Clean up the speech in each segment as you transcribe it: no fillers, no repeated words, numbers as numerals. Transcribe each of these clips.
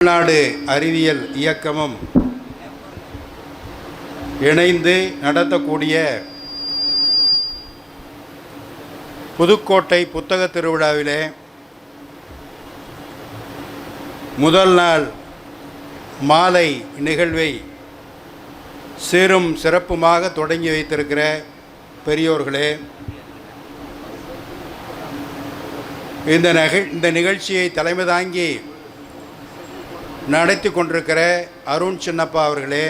தமிழ்நாடு அறிவியல் இயக்கமும் இணைந்து நடத்தக்கூடிய புதுக்கோட்டை புத்தக திருவிழாவிலே முதல் நாள் மாலை நிகழ்வை சீரும் சிறப்புமாக தொடங்கி வைத்திருக்கிற பெரியோர்களே, இந்த நிகழ்ச்சியை தலைமை தாங்கி நடத்தி கொண்டிருக்கிற அருண் சின்னப்பா அவர்களே,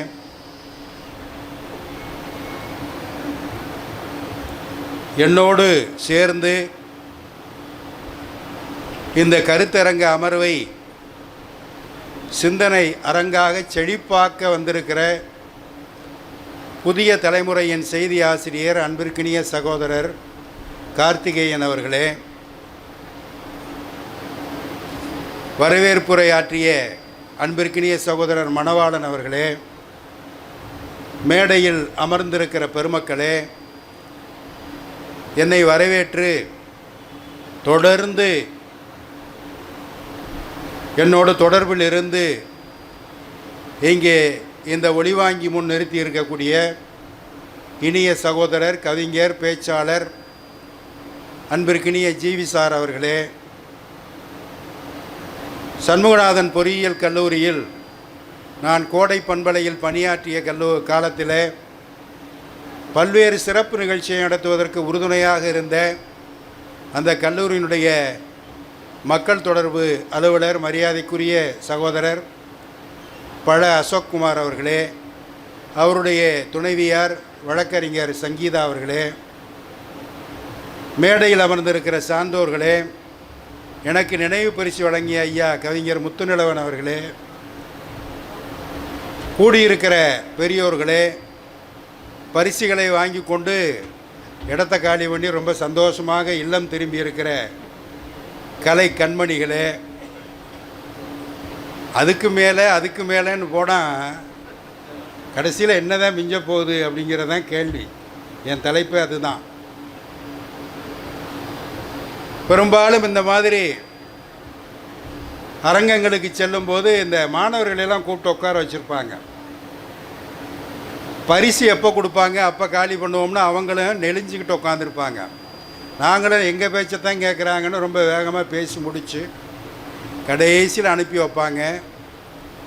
என்னோடு சேர்ந்து இந்த கருத்தரங்க அமர்வை சிந்தனை அரங்காக செழிப்பாக்க வந்திருக்கிற புதிய தலைமுறையின் செய்தி ஆசிரியர் அன்பிற்கினிய சகோதரர் கார்த்திகேயன் அவர்களே, வரவேற்புரையாற்றிய அன்பிற்கினிய சகோதரர் மணவாளன் அவர்களே, மேடையில் அமர்ந்திருக்கிற பெருமக்களே, என்னை வரவேற்று தொடர்ந்து என்னோடு தொடர்பில் இருந்து இங்கே இந்த ஒளிவாங்கி முன் நிறுத்தி இருக்கக்கூடிய இனிய சகோதரர் கவிஞர் பேச்சாளர் அன்பிற்கினிய ஜிவி சார் அவர்களே, சண்முகநாதன் பொறியியல் கல்லூரியில் நான் கோடை பண்பலையில் பணியாற்றிய காலத்தில் பல்வேறு சிறப்பு நிகழ்ச்சியை நடத்துவதற்கு உறுதுணையாக இருந்த அந்த கல்லூரியினுடைய மக்கள் தொடர்பு அலுவலர் மரியாதைக்குரிய சகோதரர் பழ அசோக்குமார் அவர்களே, அவருடைய துணைவியார் வழக்கறிஞர் சங்கீதா அவர்களே, மேடையில் அமர்ந்திருக்கிற சான்றோர்களே, எனக்கு நினைவு பரிசு வழங்கிய ஐயா கவிஞர் முத்துநிலவன் அவர்களே, கூடியிருக்கிற பெரியோர்களே, பரிசுகளை வாங்கி கொண்டு இடத்த காலி பண்ணி ரொம்ப சந்தோஷமாக இல்லம் திரும்பி இருக்கிற கலை கண்மணிகளே, அதுக்கு மேலேன்னு போனால் கடைசியில் என்னதான் மிஞ்ச போகுது அப்படிங்கிறதான் கேள்வி. என் தலைப்பு அதுதான். பெரும்பாலும் இந்த மாதிரி அரங்கங்களுக்கு செல்லும்போது இந்த மாணவர்களெல்லாம் கூப்பிட்டு உட்கார வச்சுருப்பாங்க. பரிசு எப்போ கொடுப்பாங்க, அப்போ காலி பண்ணுவோம்னு அவங்களும் நெளிஞ்சிக்கிட்டு உட்காந்துருப்பாங்க. நாங்களும் எங்கள் பேச்சைத்தான் கேட்குறாங்கன்னு ரொம்ப வேகமாக பேசி முடித்து கடைசியில் அனுப்பி வைப்பாங்க.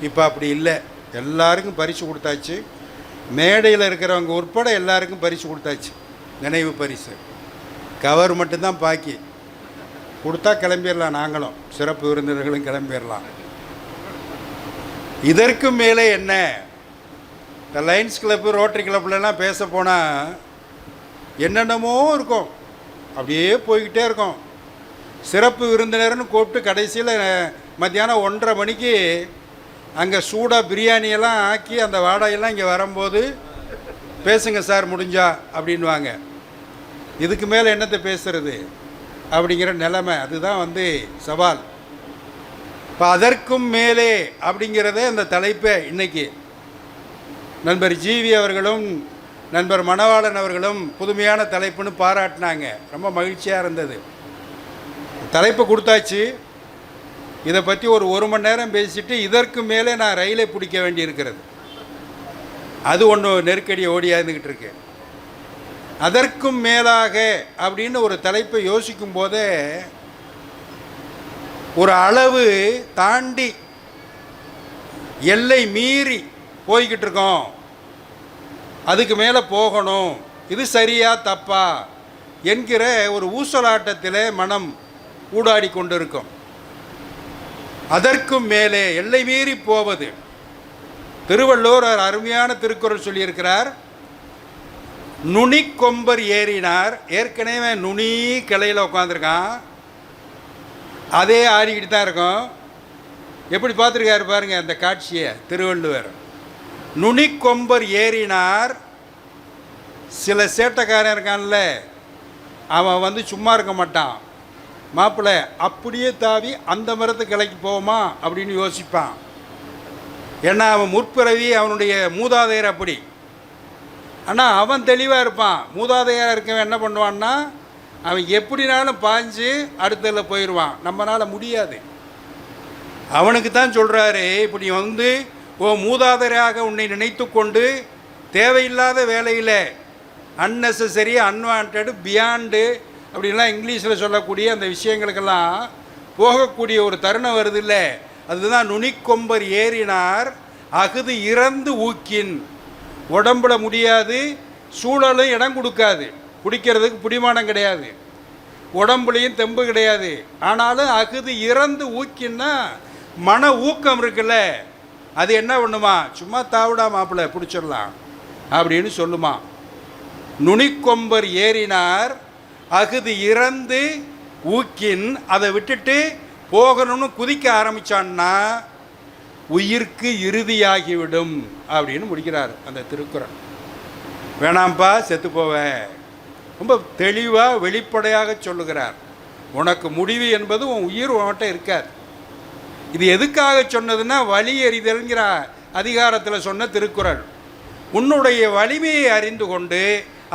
இப்போ அப்படி இல்லை, எல்லாருக்கும் பரிசு கொடுத்தாச்சு. மேடையில் இருக்கிறவங்க உட்பட எல்லாருக்கும் பரிசு கொடுத்தாச்சு. நினைவு பரிசு கவர் மட்டும்தான் பாக்கி. கொடுத்தா கிளம்பிடலாம், நாங்களும் சிறப்பு விருந்தினர்களும் கிளம்பிடலாம். இதற்கு மேலே என்ன, இந்த லைன்ஸ் கிளப்பு ரோட்டரி கிளப்லாம் பேச போனால் என்னென்னமோ இருக்கும், அப்படியே போய்கிட்டே இருக்கும். சிறப்பு விருந்தினர்னு கூப்பிட்டு கடைசியில் மத்தியானம் 1:30 மணிக்கு அங்கே சூடாக பிரியாணியெல்லாம் ஆக்கி அந்த வாடகையெல்லாம் இங்கே வரும்போது பேசுங்க சார் முடிஞ்சா அப்படின்வாங்க. இதுக்கு மேலே என்னத்தை பேசுறது அப்படிங்கிற நிலைமை. அதுதான் சவால். இப்போ அதற்கும் மேலே அப்படிங்கிறத அந்த தலைப்பை இன்றைக்கி நண்பர் ஜிவி அவர்களும் நண்பர் மணவாளன் அவர்களும் புதுமையான தலைப்புன்னு பாராட்டினாங்க. ரொம்ப மகிழ்ச்சியாக இருந்தது. தலைப்பு கொடுத்தாச்சு. இதை பற்றி ஒரு மணி நேரம் பேசிட்டு இதற்கு மேலே நான் ரயிலை பிடிக்க வேண்டியிருக்கிறது. அது ஒன்று நெருக்கடியை ஓடியாந்துக்கிட்டு இருக்கு. அதற்கும் மேலாக அப்படின்னு ஒரு தலைப்பை யோசிக்கும் போதே ஒரு அளவு தாண்டி எல்லை மீறி போய்கிட்டு இருக்கோம். அதுக்கு மேலே போகணும், இது சரியா தப்பா என்கிற ஒரு ஊசலாட்டத்தில் மனம் ஊடாடி கொண்டிருக்கும். அதற்கும் மேலே எல்லை மீறி போவது. திருவள்ளுவர் ஒரு அருமையான திருக்குறள் சொல்லியிருக்கிறார். நுனி கொம்பர் ஏறினார். ஏற்கனவே நுனி கிளையில் உட்காந்துருக்கான், அதே ஆடிக்கிட்டு தான் இருக்கும். எப்படி பார்த்துருக்காரு பாருங்க அந்த காட்சியை திருவள்ளுவர். நுனி கொம்பர் ஏறினார். சில சேட்டைக்காரன் இருக்கான்ல, அவன் சும்மா இருக்க மாட்டான். மாப்பிள்ளை அப்படியே தாவி அந்த மரத்து கிளைக்கு போவோமா அப்படின்னு யோசிப்பான். ஏன்னா அவன் முற்பிறவி, அவனுடைய மூதாதையர் அப்படி. ஆனால் அவன் தெளிவாக இருப்பான். மூதாதையராக இருக்கவன் என்ன பண்ணுவான்னா அவன் எப்படினாலும் பாஞ்சு அடுத்ததில் போயிடுவான். நம்மளால் முடியாது. அவனுக்கு தான் சொல்கிறாரு, இப்போ நீ வந்து மூதாதையராக உன்னை நினைத்து கொண்டு தேவையில்லாத வேலையில் அன்னெசரி அன்வான்ட் பியாண்டு அப்படின்லாம் இங்கிலீஷில் சொல்லக்கூடிய அந்த விஷயங்களுக்கெல்லாம் போகக்கூடிய ஒரு தருணம் வருது இல்லை, அதுதான் நுனிக்கொம்பர் ஏறினார் அகுது இறந்து ஊக்கின். உடம்புல முடியாது, சூழலும் இடம் கொடுக்காது, குடிக்கிறதுக்கு பிடிமானம் கிடையாது, உடம்புலையும் தெம்பு கிடையாது, ஆனாலும் அகுது இறந்து ஊக்கின்னா மன ஊக்கம் இருக்குல்ல, அது என்ன பண்ணுமா, சும்மா தாவிடா மாப்பிள்ளை பிடிச்சிடலாம் அப்படின்னு சொல்லுமா. நுனிக்கொம்பர் ஏறினார் அகுது இறந்து ஊக்கின், அதை விட்டுட்டு போகணும்னு குதிக்க ஆரம்பித்தான்னா உயிர்க்கு இறுதியாகிவிடும் அப்படின்னு முடிக்கிறார் அந்த திருக்குறள். வேணாம்ப்பா செத்து போவேன், ரொம்ப தெளிவாக வெளிப்படையாக சொல்லுகிறார். உனக்கு முடிவு என்பது உன் உயிர் உன்கிட்ட இருக்காது. இது எதுக்காக சொன்னதுன்னா வலி எறிதல்ங்கிற அதிகாரத்தில் சொன்ன திருக்குறள். உன்னுடைய வலிமையை அறிந்து கொண்டு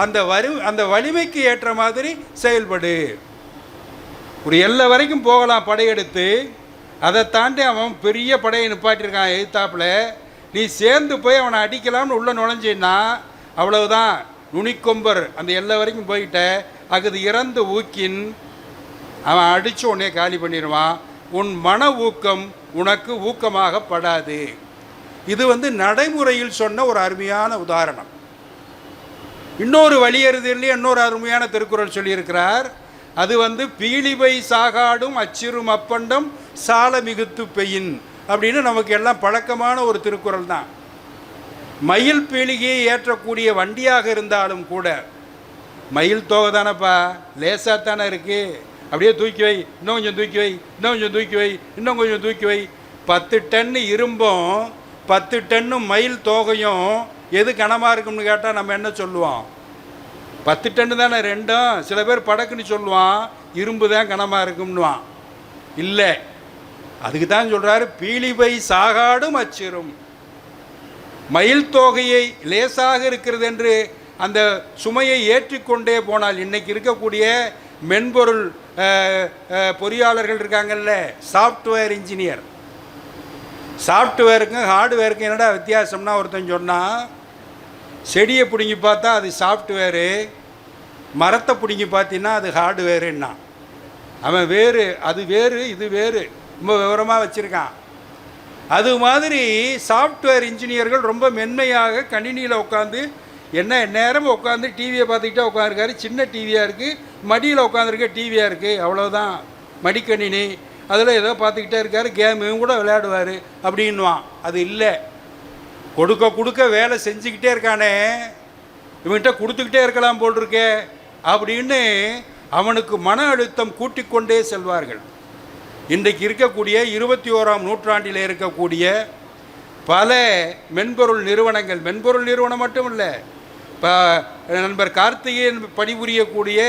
அந்த வலிமைக்கு ஏற்ற மாதிரி செயல்படு. ஒரு எல்லை வரைக்கும் போகலாம் படையெடுத்து, அதை தாண்டி அவன் பெரிய படையை நிப்பாட்டியிருக்கான் எதிர்த்தாப்பில், நீ சேர்ந்து போய் அவனை அடிக்கலாம்னு உள்ளே நுழைஞ்சின்னா அவ்வளவுதான், நுனிக்கொம்பர் அந்த எல்லை வரைக்கும் போயிட்ட அகுது இறந்து ஊக்கின், அவன் அடித்து உடனே காலி பண்ணிடுவான். உன் மன ஊக்கம் உனக்கு ஊக்கமாகப்படாது. இது வந்து நடைமுறையில் சொன்ன ஒரு அருமையான உதாரணம். இன்னொரு வழியறுதிலே இன்னொரு அருமையான திருக்குறள் சொல்லியிருக்கிறார். அது வந்து பீலிவை சாகாடும் அச்சிறும் அப்பண்டம் சால மிகுத்து பெயின் அப்படின்னு நமக்கு எல்லாம் பழக்கமான ஒரு திருக்குறள் தான். மயில் பீலிகையை ஏற்றக்கூடிய வண்டியாக இருந்தாலும் கூட, மயில் தோகை தானேப்பா, லேசாக தானே இருக்குது, அப்படியே தூக்கி வை, இன்னும் கொஞ்சம் தூக்கி வை, இன்னும் கொஞ்சம் தூக்கி வை, இன்னும் கொஞ்சம் தூக்கி வை. 10 டன்னு இரும்பும் 10 டன்னு மயில் தோகையும் எது கனமாக இருக்கும்னு கேட்டால் நம்ம என்ன சொல்லுவோம்? 10 டன்னு தானே ரெண்டும். சில பேர் படக்குன்னு சொல்லுவான், இரும்பு தான் கனமாக இருக்கும்னுவான். இல்லை, அதுக்கு தான் சொல்கிறாரு பீலிவை சாகாடும் அச்சிறும். மயில் தோகையை லேசாக இருக்கிறது என்று அந்த சுமையை ஏற்றிக்கொண்டே போனால், இன்றைக்கி இருக்கக்கூடிய மென்பொருள் பொறியாளர்கள் இருக்காங்கல்ல, சாஃப்ட்வேர் இன்ஜினியர், சாஃப்ட்வேருக்கும் ஹார்ட்வேருக்கும் என்னடா வித்தியாசம்னா ஒருத்தன் சொன்னால், செடியை பிடுங்கி பார்த்தா அது சாஃப்ட்வேரு, மரத்தை பிடுங்கி பார்த்தீங்கன்னா அது ஹார்ட்வேருன்னா. அவன் வேறு, அது வேறு, இது வேறு, ரொம்ப விவரமாக வச்சுருக்கான். அது மாதிரி சாஃப்ட்வேர் இன்ஜினியர்கள் ரொம்ப மென்மையாக கணினியில் உட்காந்து என்ன நேரம் உட்காந்து டிவியை பார்த்துக்கிட்டே உட்காந்துருக்காரு. சின்ன டிவியாக இருக்குது, மடியில் உட்காந்துருக்க டிவியாக இருக்குது, அவ்வளோதான் மடிக்கணினி, அதில் ஏதோ பார்த்துக்கிட்டே இருக்கார், கேமும் கூட விளையாடுவார் அப்படின்வான். அது இல்லை, கொடுக்க கொடுக்க வேலை செஞ்சுக்கிட்டே இருக்கானே, இவன்கிட்ட கொடுத்துக்கிட்டே இருக்கலாம் போல் இருக்கே அப்படின்னு அவனுக்கு மன அழுத்தம் கூட்டிக்கொண்டே செல்வார்கள். இன்றைக்கு இருக்கக்கூடிய 21ஆம் நூற்றாண்டில் இருக்கக்கூடிய பல மென்பொருள் நிறுவனங்கள், மென்பொருள் நிறுவனம் மட்டும் இல்லை, இப்போ நண்பர் கார்த்திகேயன் பணிபுரியக்கூடிய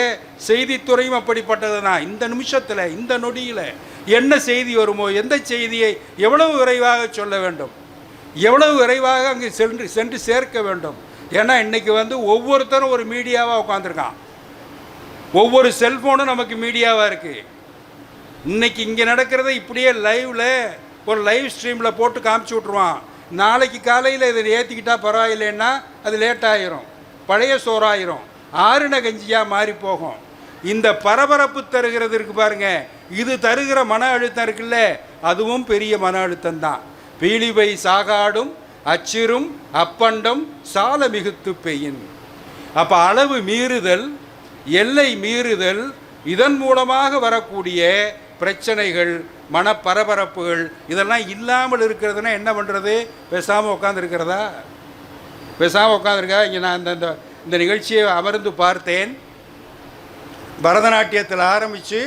செய்தித்துறையும் அப்படிப்பட்டது தான். இந்த நிமிஷத்தில், இந்த நொடியில் என்ன செய்தி வருமோ, எந்த செய்தியை எவ்வளவு விரைவாக சொல்ல வேண்டும், எவ்வளவு விரைவாக அங்கே சென்று சேர்க்க வேண்டும். ஏன்னா இன்றைக்கி வந்து ஒவ்வொருத்தரும் ஒரு மீடியாவாக உட்காந்துருக்கான், ஒவ்வொரு செல்ஃபோனும் நமக்கு மீடியாவாக இருக்குது. இன்றைக்கி இங்கே நடக்கிறத இப்படியே லைவில் ஒரு லைவ் ஸ்ட்ரீமில் போட்டு காமிச்சு விட்ருவான். நாளைக்கு காலையில் இதை ஏற்றிக்கிட்டால் பரவாயில்லைன்னா அது லேட் ஆகிரும், பழைய சோறாயிரும், ஆறுன கஞ்சியாக மாறி போகும். இந்த பரபரப்பு தருகிறது இருக்கு பாருங்கள், இது தருகிற மன அழுத்தம் இருக்குல்ல, அதுவும் பெரிய மன அழுத்தம் தான். பீலிவை சாகாடும் அச்சிறும் அப்பண்டம் சால மிகுத்து பெயின். அப்போ அளவு மீறுதல், எல்லை மீறுதல், இதன் மூலமாக வரக்கூடிய பிரச்சனைகள், மனப்பரபரப்புகள் இதெல்லாம் இல்லாமல் இருக்கிறதுனா என்ன பண்ணுறது? பேசாமல் உட்காந்துருக்கிறதா? பேசாமல் உட்காந்துருக்கா? இங்கே நான் இந்த நிகழ்ச்சியை அமர்ந்து பார்த்தேன். பரதநாட்டியத்தில் ஆரம்பித்து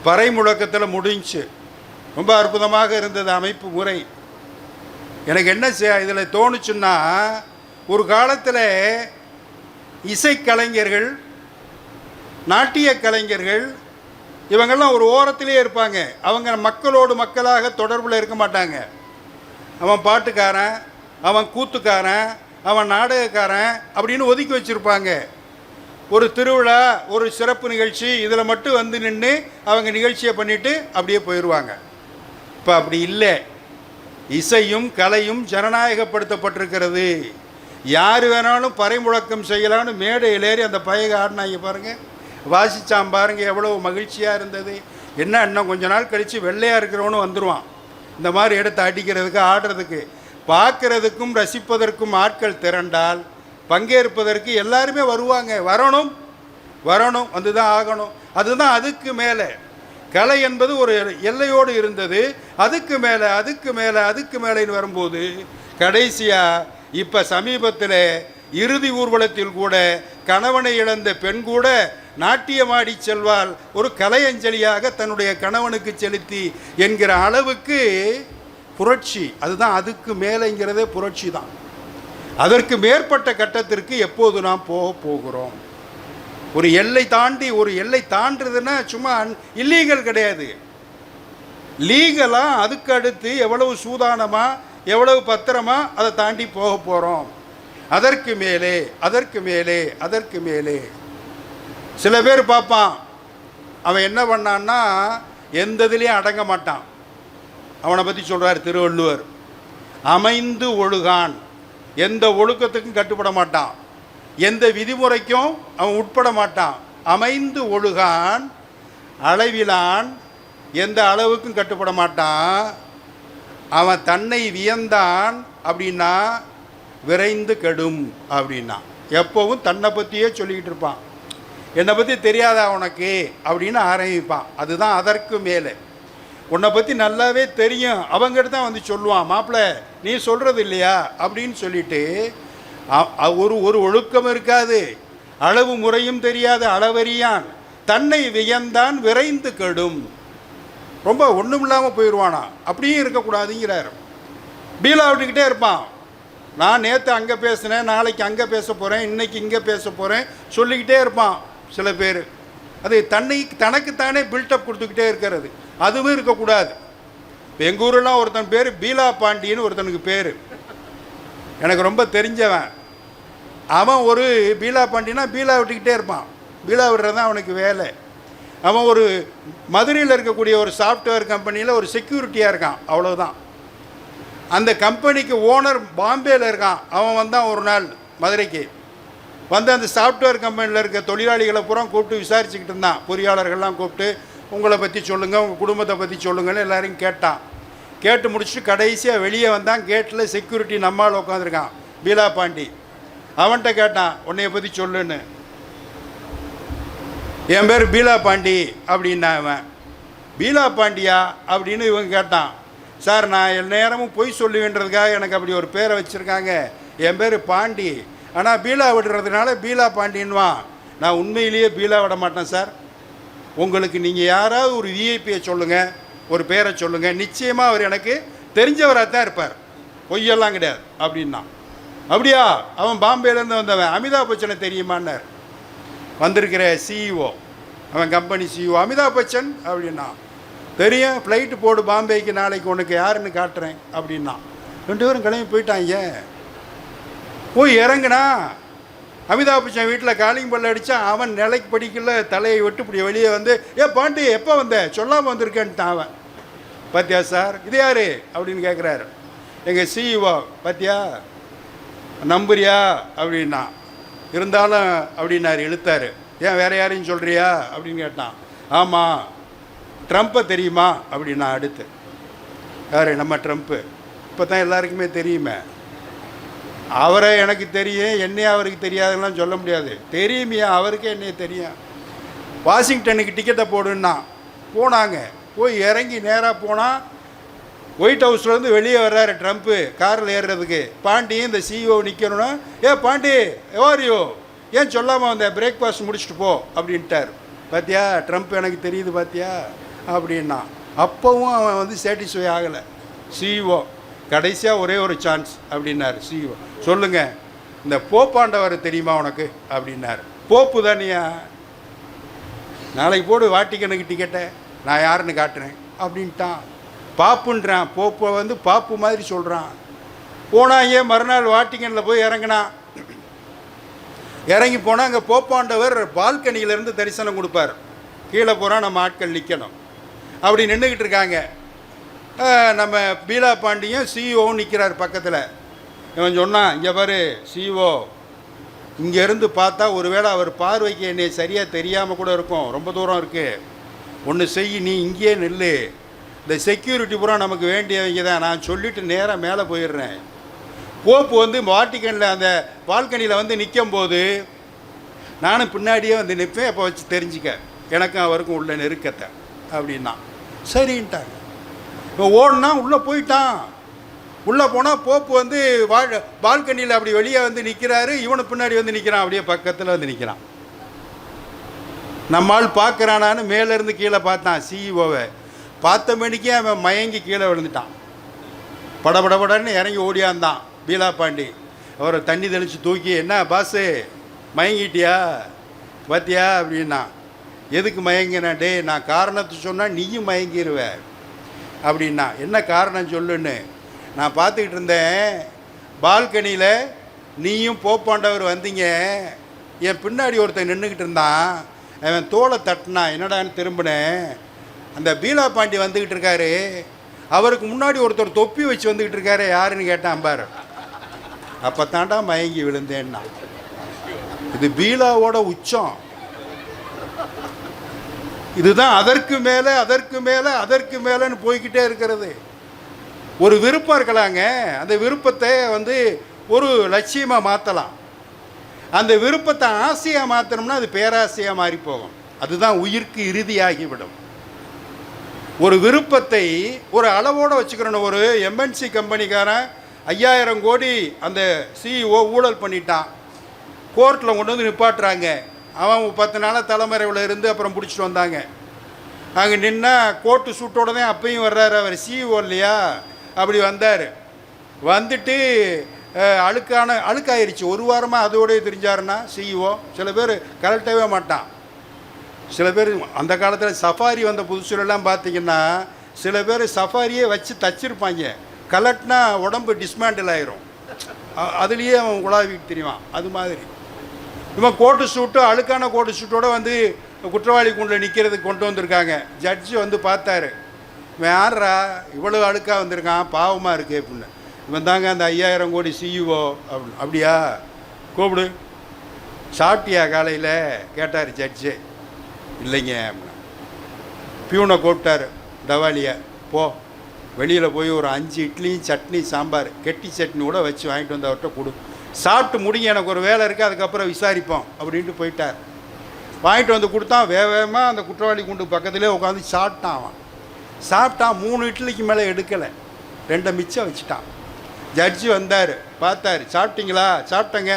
பறை முழக்கத்தில் முடிஞ்சு ரொம்ப அற்புதமாக இருந்தது அமைப்பு முறை. எனக்கு என்ன இதில் தோணுச்சுன்னா, ஒரு காலத்தில் இசைக்கலைஞர்கள், நாட்டிய கலைஞர்கள் இவங்கெல்லாம் ஒரு ஓரத்திலே இருப்பாங்க. அவங்க மக்களோடு மக்களாக தொடர்பில் இருக்க மாட்டாங்க. அவன் பாட்டுக்காரன், அவன் கூத்துக்காரன், அவன் நாடகக்காரன் அப்படின்னு ஒதுக்கி வச்சுருப்பாங்க. ஒரு திருவிழா, ஒரு சிறப்பு நிகழ்ச்சி, இதில் மட்டும் வந்து நின்று அவங்க நிகழ்ச்சியை பண்ணிவிட்டு அப்படியே போயிடுவாங்க. இப்போ அப்படி இல்லை. இசையும் கலையும் ஜனநாயகப்படுத்தப்பட்டிருக்கிறது. யார் வேணாலும் பறைமுழக்கம் செய்யலான்னு மேடையில் ஏறி அந்த பயக ஆடினாங்க பாருங்கள், வாசிச்சான் பாருங்கள், எவ்வளோ மகிழ்ச்சியாக இருந்தது. என்ன இன்னும் கொஞ்ச நாள் கழித்து வெள்ளையாக இருக்கிறவனு வந்துடுவான் இந்த மாதிரி இடத்த அடிக்கிறதுக்கு ஆடுறதுக்கு. பார்க்குறதுக்கும் ரசிப்பதற்கும் ஆட்கள் திரண்டால் பங்கேற்பதற்கு எல்லாருமே வருவாங்க. வரணும் வரணும் வந்து தான் ஆகணும். அதுதான் அதுக்கு மேலே. கலை என்பது ஒரு எல்லையோடு இருந்தது. அதுக்கு மேலே அதுக்கு மேலே அதுக்கு மேலேன்னு வரும்போது கடைசியாக இப்போ சமீபத்தில் இறுதி ஊர்வலத்தில் கூட கணவனை இழந்த பெண் கூட நாட்டியமாடி செல்வாள் ஒரு கலையஞ்சலியாக தன்னுடைய கணவனுக்கு செலுத்தி என்கிற அளவுக்கு புரட்சி. அதுதான் அதுக்கு மேலேங்கிறதே புரட்சி தான். அதற்கு மேற்பட்ட கட்டத்திற்கு எப்போது நாம் போகிறோம்? ஒரு எல்லை தாண்டி, ஒரு எல்லை தாண்டுறதுன்னா சும்மா இல்லீகல் கிடையாது, லீகலாக. அதுக்கு அடுத்து எவ்வளவு சூதானமாக எவ்வளவு பத்திரமா அதை தாண்டி போக போகிறோம். அதற்கு மேலே அதற்கு மேலே அதற்கு மேலே சில பேர் பார்ப்பான், அவன் என்ன பண்ணான்னா எந்த இதுலேயும் அடங்க மாட்டான். அவனை பற்றி சொல்கிறார் திருவள்ளுவர், அமைந்து ஒழுகான். எந்த ஒழுக்கத்துக்கும் கட்டுப்பட மாட்டான், எந்த விதிமுறைக்கும் அவன் உட்பட மாட்டான். அமைந்து ஒழுகான், அளவிலான், எந்த அளவுக்கும் கட்டுப்பட மாட்டான். அவன் தன்னை வியந்தான் அப்படின்னா விரைந்து கெடும் அப்படின்னா எப்போவும் தன்னை பற்றியே சொல்லிக்கிட்டு இருப்பான். என்னை பற்றி தெரியாதா உனக்கு அப்படின்னு ஆரம்பிப்பான். அதுதான் அதற்கு மேலே. உன்னை பற்றி நல்லாவே தெரியும், அவங்ககிட்ட தான் வந்து சொல்லுவான், மாப்பிள்ளை நீ சொல்கிறது இல்லையா அப்படின்னு சொல்லிட்டு. ஒரு ஒரு ஒழுக்கம் இருக்காது, அளவு முறையும் தெரியாத அளவறியான், தன்னை வியந்தான் விரைந்து கெடும். ரொம்ப ஒன்றும் இல்லாமல் போயிடுவானா. அப்படியும் இருக்கக்கூடாதுங்கிறார். பீலா விட்டுக்கிட்டே இருப்பான். நான் நேற்று அங்கே பேசினேன், நாளைக்கு அங்கே பேச போகிறேன், இன்றைக்கி இங்கே பேச போகிறேன் சொல்லிக்கிட்டே இருப்பான் சில பேர். அது தனக்குத்தானே பில்டப் கொடுத்துக்கிட்டே இருக்கிறது, அதுவும் இருக்கக்கூடாது. இப்போ எங்கள் ஊரெலாம் ஒருத்தன் பேர் பீலா பாண்டின்னு ஒருத்தனுக்கு பேர், எனக்கு ரொம்ப தெரிஞ்சவன். அவன் ஒரு பீலா பாண்டினா பீலா விட்டுக்கிட்டே இருப்பான். பீலா விடுறது தான் அவனுக்கு வேலை. அவன் ஒரு மதுரையில் இருக்கக்கூடிய ஒரு சாஃப்ட்வேர் கம்பெனியில் ஒரு செக்யூரிட்டியாக இருக்கான், அவ்வளோதான். அந்த கம்பெனிக்கு ஓனர் பாம்பேயில் இருக்கான். அவன் வந்தான் ஒரு நாள் மதுரைக்கு வந்து அந்த சாஃப்ட்வேர் கம்பெனியில் இருக்க தொழிலாளிகளை பூரா கூப்பிட்டு விசாரிச்சுக்கிட்டு இருந்தான். பொறியாளர்கள்லாம் கூப்பிட்டு உங்களை பற்றி சொல்லுங்கள், உங்கள் குடும்பத்தை பற்றி சொல்லுங்கன்னு எல்லாரையும் கேட்டான். கேட்டு முடிச்சுட்டு கடைசியாக வெளியே வந்தான். கேட்டில் செக்யூரிட்டி நம்மால் உட்காந்துருக்கான், பீலா பாண்டி. அவன்கிட்ட கேட்டான், உன்னைய பற்றி சொல்லுன்னு. என் பேர் பீலா பாண்டி அப்படின்னா அவன். பீலா பாண்டியா அப்படின்னு இவங்க கேட்டான். சார் நான் என் நேரமும் பொய் சொல்லுவேன்றதுக்காக எனக்கு அப்படி ஒரு பேரை வச்சுருக்காங்க, என் பேர் பாண்டி, ஆனால் பீலா விடுறதுனால பீலா பாண்டின்வான். நான் உண்மையிலேயே பீலா விட மாட்டேன் சார். உங்களுக்கு நீங்கள் யாராவது ஒரு விஐபியை சொல்லுங்கள், ஒரு பேரை சொல்லுங்கள், நிச்சயமாக அவர் எனக்கு தெரிஞ்சவராக தான் இருப்பார், பொய்யெல்லாம் கிடையாது அப்படின்னா. அப்படியா, அவன் பாம்பேலேருந்து வந்தவன், அமிதாப் பச்சனை தெரியுமான்னார். வந்திருக்கிற சிஇஓ, அவன் கம்பெனி சிஇஓ அமிதாப் பச்சன் அப்படின்னா. தெரியும், ஃப்ளைட்டு போடு பாம்பேக்கு, நாளைக்கு உனக்கு யாருன்னு காட்டுறேன் அப்படின்னா. 2 பேரும் கிளம்பி போயிட்டாங்க. போய் இறங்குனா அமிதாப் பச்சன் வீட்டில் காலிங் பல்ல அடித்தா அவன் நிலைக்கு படிக்கல, தலையை விட்டு இப்படி வெளியே வந்து, பாண்டி எப்போ வந்த, சொல்லாமல் வந்திருக்கேன்ட்டான் அவன். பார்த்தியா சார் இது யார் அப்படின்னு கேட்குறாரு. எங்கள் சிஇஓ. பார்த்தியா நம்புறியா அப்படின்னா. இருந்தாலும் அப்படின்னாரு, இழுத்தார். ஏன் வேறு யாரையும் சொல்கிறியா அப்படின்னு கேட்டான். ஆமாம், ட்ரம்ப்பை தெரியுமா அப்படின்னா. அடுத்து யார், நம்ம ட்ரம்ப்பு. இப்போ தான் எல்லாருக்குமே தெரியுமே. அவரை எனக்கு தெரியும், என்னையே அவருக்கு தெரியாதுலாம் சொல்ல முடியாது. தெரியுமையா, அவருக்கே என்னையே தெரியும். வாஷிங்டனுக்கு டிக்கெட்டை போடுன்னா போனாங்க. போய் இறங்கி நேராக போனால் ஒயிட் ஹவுஸ்லேருந்து வெளியே வர்றாரு ட்ரம்ப்பு காரில் ஏறுறதுக்கு. பாண்டியும் இந்த சிஇஓ நிற்கணும்னா, பாண்டி எவாரியோ, ஏன் சொல்லாமல் வந்த, பிரேக்ஃபாஸ்ட் முடிச்சுட்டு போ அப்படின்ட்டார். பார்த்தியா ட்ரம்ப் எனக்கு தெரியுது பார்த்தியா அப்படின்னா. அப்போவும் அவன் வந்து சாட்டிஸ்ஃபை ஆகலை சிஇஓ. கடைசியாக ஒரே ஒரு சான்ஸ் அப்படின்னாரு சிஇஓ. சொல்லுங்கள், இந்த போப்பாண்டவர் தெரியுமா உனக்கு அப்படின்னாரு. போப்பு தானியா, நாளைக்கு போடு வாட்டிக்கனுக்கு டிக்கெட்டை, நான் யாருன்னு காட்டுறேன் அப்படின்ட்டான். பாப்புன்றான், போப்பை வந்து பாப்பு மாதிரி சொல்கிறான். போனாங்க. மறுநாள் வாட்டிக்கனில் போய் இறங்கினான். இறங்கி போனால் அங்கே போப்பாண்டவர் பால்கனியிலேருந்து தரிசனம் கொடுப்பார். கீழே போனால் நம்ம ஆட்கள் நிற்கணும். அப்படி நின்றுக்கிட்டு இருக்காங்க. நம்ம பீலா பாண்டியும் சிஇஓவும் நிற்கிறார் பக்கத்தில். இவன் சொன்னான், இங்கே பாரு சிஇஓ, இங்கேருந்து பார்த்தா ஒருவேளை அவர் பார்வைக்கு என்னை சரியாக தெரியாமல் கூட இருக்கும், ரொம்ப தூரம் இருக்குது. ஒன்று செய், நீ இங்கேயே நில்லு, இந்த செக்யூரிட்டி பூரா நமக்கு வேண்டியவங்க தான், நான் சொல்லிவிட்டு நேராக மேலே போயிடுறேன். போப்பு வந்து வாட்டிக்கனில் அந்த பால்கனியில் வந்து நிற்கும் போது நானும் பின்னாடியே வந்து நிற்பேன், அப்போ வச்சு தெரிஞ்சுக்க எனக்கும் அவருக்கும் உள்ள நெருக்கத்தை அப்படின்னா. சரின்ட்டாங்க. இப்போ ஓடுனா உள்ளே போயிட்டான். உள்ளே போனால் போப்பு வந்து பால்கனியில் அப்படி வெளியே வந்து நிற்கிறாரு, இவனு பின்னாடி வந்து நிற்கிறான், அப்படியே பக்கத்தில் வந்து நிற்கிறான். நம்மால் பார்க்குறானான்னு மேலேருந்து கீழே பார்த்தான் சிஇஓவை. பார்த்த மணிக்கே அவன் மயங்கி கீழே விழுந்துட்டான். படபடபடன்னு இறங்கி ஓடியாந்தான் பீலா பாண்டி. அவரை தண்ணி தெளித்து தூக்கி, என்ன பாஸு மயங்கிட்டியா பார்த்தியா அப்படின்னா. எதுக்கு மயங்கினா? டே, நான் காரணத்தை சொன்னால் நீயும் மயங்கிடுவ அப்படின்னா. என்ன காரணம் சொல்லுன்னு. நான் பார்த்துக்கிட்டு இருந்தேன் பால்கனியில், நீயும் போப்பாண்டவர் வந்தீங்க, என் பின்னாடி ஒருத்தன் நின்றுக்கிட்டு இருந்தான், அவன் தோலை தட்டினான், என்னடான்னு திரும்பினேன், அந்த பீலா பாண்டி வந்துக்கிட்டு இருக்காரு, அவருக்கு முன்னாடி ஒருத்தர் தொப்பி வச்சு வந்துக்கிட்டு இருக்காரு, யாருன்னு கேட்டான் பாரு. அப்போ தாண்டா மயங்கி விழுந்தேன்னா. இது பீலாவோட உச்சம். இதுதான் அதற்கு மேலே அதற்கு மேலே அதற்கு மேலேன்னு போய்கிட்டே இருக்கிறது. ஒரு விருப்பம் இருக்கலாங்க, அந்த விருப்பத்தை வந்து ஒரு லட்சியமாக மாற்றலாம். அந்த விருப்பத்தை ஆசையாக மாற்றணும்னா அது பேராசையாக மாறி போகும். அதுதான் உயிர்க்கு இறுதியாகிவிடும். ஒரு விருப்பத்தை ஒரு அளவோடு வச்சுக்கிறணும். ஒரு எம்என்சி கம்பெனிக்காரன் 5000 கோடி அந்த சிஇஓ ஊழல் பண்ணிட்டான். கோர்ட்டில் கொண்டு வந்து நிப்பாட்டுறாங்க. அவன் 10 நாளாக தலைமறைவில் இருந்து அப்புறம் பிடிச்சிட்டு வந்தாங்க. அங்கே நின்னா கோர்ட்டு சூட்டோடு தான் அப்பையும் வர்றாரு. அவர் சிஇஓ இல்லையா, அப்படி வந்தார். வந்துட்டு அழுக்காயிருச்சு. ஒரு வாரமாக அதோடய தெரிஞ்சாருன்னா சிஇஓ. சில பேர் கலட்டவே மாட்டான். சில பேர் அந்த காலத்தில் சஃபாரி வந்த புதுசுலெல்லாம் பார்த்திங்கன்னா சில பேர் சஃபாரியே வச்சு தச்சிருப்பாங்க. கலட்டினா உடம்பு டிஸ்மேண்டில் ஆயிரும். அதுலேயே அவன் உலாவிட்டு தெரியுவான். அது மாதிரி இவன் கோட்டு சூட்டு, அழுக்கான கோட்டு சூட்டோடு வந்து குற்றவாளி கூண்டில் நிற்கிறதுக்கு கொண்டு வந்திருக்காங்க. ஜட்ஜி வந்து பார்த்தாரு, இவன் யாரா இவ்வளோ அழுக்காக வந்திருக்கான், பாவமாக இருக்கு அப்படின்னு. இவன் தாங்க அந்த 5000 கோடி சிஇஓ அப்படின்னு. அப்படியா, கூப்பிடு. சாப்பிட்டியா காலையில் கேட்டார் ஜட்ஜு. இல்லைங்க அப்படின்னா. பியூனை கூப்பிட்டார், டவாலியை, போ வெளியில் போய் ஒரு 5 இட்லியும் சட்னி சாம்பார் கெட்டி சட்னி கூட வச்சு வாங்கிட்டு வந்து அவர்கிட்ட கொடு, சாப்பிட்டு முடிங்க, எனக்கு ஒரு வேலை இருக்குது, அதுக்கப்புறம் விசாரிப்போம் அப்படின்ட்டு போயிட்டார். வாங்கிட்டு வந்து கொடுத்தான். வேகமாக அந்த குற்றவாளி குண்டு பக்கத்துலேயே உட்காந்து சாப்பிட்டான். அவன் சாப்பிட்டான். 3 இட்லிக்கு மேலே எடுக்கலை, 2 மிச்சம் வச்சுட்டான். ஜட்ஜி வந்தார், பார்த்தார், சாப்பிட்டீங்களா? சாப்பிட்டேங்க,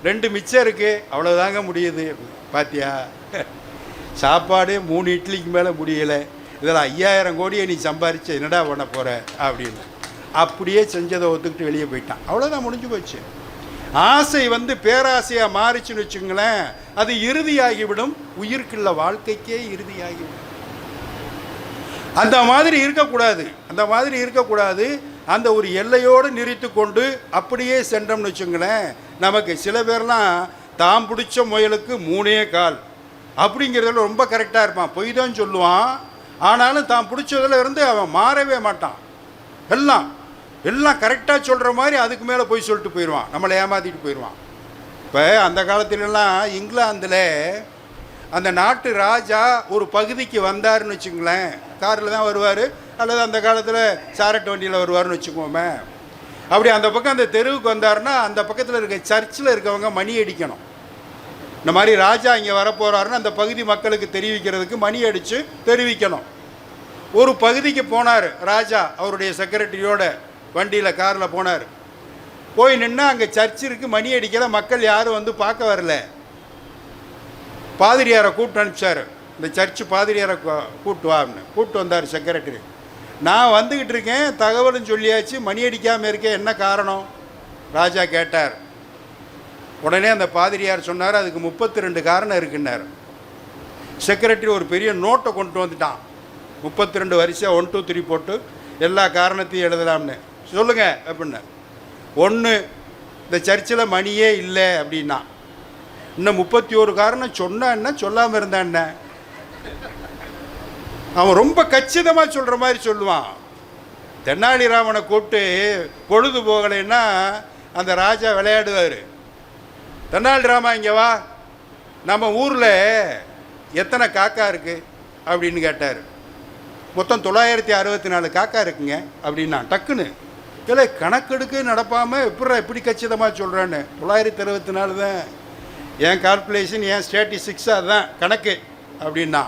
2 மிச்சம் இருக்குது, அவ்வளோதாங்க முடியுது. பார்த்தியா, சாப்பாடு 3 இட்லிக்கு மேலே முடியலை, இதில் 5000 கோடியை நீ சம்பாரிச்ச, என்னடா பண்ண போகிற அப்படின்னு. அப்படியே செஞ்சதை ஒத்துக்கிட்டு வெளியே போயிட்டான். அவ்வளோதான், முடிஞ்சு போச்சு. ஆசை வந்து பேராசையாக மாறிச்சுன்னு வச்சுங்களேன், அது இறுதியாகிவிடும். உயிர்க்குள்ள வாழ்க்கைக்கே இறுதியாகிவிடும். அந்த மாதிரி இருக்கக்கூடாது. அந்த மாதிரி இருக்கக்கூடாது. அந்த ஒரு எல்லையோடு நிறுத்தி கொண்டு அப்படியே சென்றோம்னு வச்சுங்களேன், நமக்கு சில பேர்லாம் தாம் பிடிச்ச முயலுக்கு 3 கால் அப்படிங்கிறதுல ரொம்ப கரெக்டாக இருப்பான். பொய் தான் சொல்லுவான், ஆனாலும் தான் பிடிச்சதில் இருந்து அவன் மாறவே மாட்டான். எல்லாம் கரெக்டாக சொல்கிற மாதிரி அதுக்கு மேலே போய் சொல்லிட்டு போயிடுவான், நம்மளை ஏமாற்றிட்டு போயிடுவான். இப்போ அந்த காலத்துலலாம் இங்கிலாந்தில் அந்த நாட்டு ராஜா ஒரு பகுதிக்கு வந்தாருன்னு வச்சுங்களேன், காரில் தான் வருவார் அல்லது அந்த காலத்தில் சாரட்டு வண்டியில் வருவார்னு வச்சுக்கோமே. அப்படி அந்த பக்கம் அந்த தெருவுக்கு வந்தாருன்னா அந்த பக்கத்தில் இருக்க சர்ச்சில் இருக்கவங்க மணி அடிக்கணும். இந்த மாதிரி ராஜா இங்கே வரப்போகிறாருன்னு அந்த பகுதி மக்களுக்கு தெரிவிக்கிறதுக்கு மணி அடித்து தெரிவிக்கணும். ஒரு பகுதிக்கு போனார் ராஜா, அவருடைய செக்ரட்டரியோட வண்டியில் காரில் போனார். போய் நின்னா அங்கே சர்ச் இருக்குது, மணி அடிக்கலை, மக்கள் யாரும் வந்து பார்க்க வரல. பாதிரியாரை கூப்பிட்டு அனுப்பிச்சார். இந்த சர்ச்சு பாதிரியாரை கூப்பிட்டு வான்னு கூப்பிட்டு வந்தார் செக்ரட்டரி. நான் வந்துக்கிட்டு இருக்கேன், தகவலும் சொல்லியாச்சு, மணி அடிக்காமல் இருக்கேன், என்ன காரணம் ராஜா கேட்டார். உடனே அந்த பாதிரியார் சொன்னார், அதுக்கு 32 காரணம் இருக்குன்னார். செக்ரட்டரி ஒரு பெரிய நோட்டை கொண்டு வந்துட்டான். 32 வரிசையாக 1 2 3 போட்டு எல்லா காரணத்தையும் எழுதலாம்னு. சொல்லுங்க அப்படின்னு. 1, இந்த சர்ச்சில் மணியே இல்லை அப்படின்னா. இன்னும் 31 காரணம் சொன்னான் என்ன, சொல்லாமல் இருந்தான் என்ன. அவன் ரொம்ப கச்சிதமாக சொல்கிற மாதிரி சொல்லுவான். தென்னாலிராமனை கூப்பிட்டு பொழுது போகலைன்னா அந்த ராஜா விளையாடுவார். தென்னாலிராமா இங்கே வா, நம்ம ஊரில் எத்தனை காக்கா இருக்குது அப்படின்னு கேட்டார். மொத்தம் 964 காக்கா இருக்குங்க அப்படின்னா டக்குன்னு இல்லை கணக்கெடுக்கு நடப்பாமல் எப்படி கச்சிதமாக சொல்கிறேன்னு 964 தான் என் கால்குலேஷன், என் ஸ்டாட்டிஸ்டிக்ஸ் அதுதான் கணக்கு அப்படின்னா.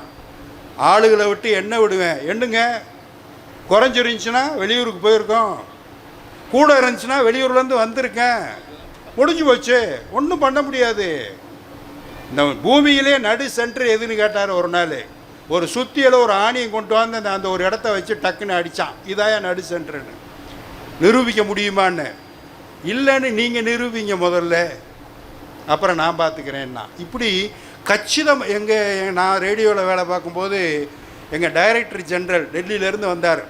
ஆளுகளை விட்டு என்ன விடுவேன், எண்ணுங்க. குறைஞ்சிருந்துச்சுன்னா வெளியூருக்கு போயிருக்கோம், கூட இருந்துச்சுன்னா வெளியூர்லேருந்து வந்திருக்கேன், முடிஞ்சு போச்சு, ஒன்றும் பண்ண முடியாது. இந்த பூமியிலே நடு சென்டர் எதுன்னு கேட்டார் ஒரு நாள். ஒரு சுத்தியில் ஒரு ஆணியை கொண்டு வந்து அந்த ஒரு இடத்த வச்சு டக்குன்னு அடித்தான், இதாயா நடு சென்டர்னு. நிரூபிக்க முடியுமான்னு. இல்லைன்னு நீங்கள் நிரூபிங்க முதல்ல, அப்புறம் நான் பார்த்துக்கிறேன்னா. இப்படி கச்சிதம். நான் ரேடியோவில் வேலை பார்க்கும்போது எங்கள் டைரக்டர் ஜெனரல் டெல்லியிலேருந்து வந்தார்.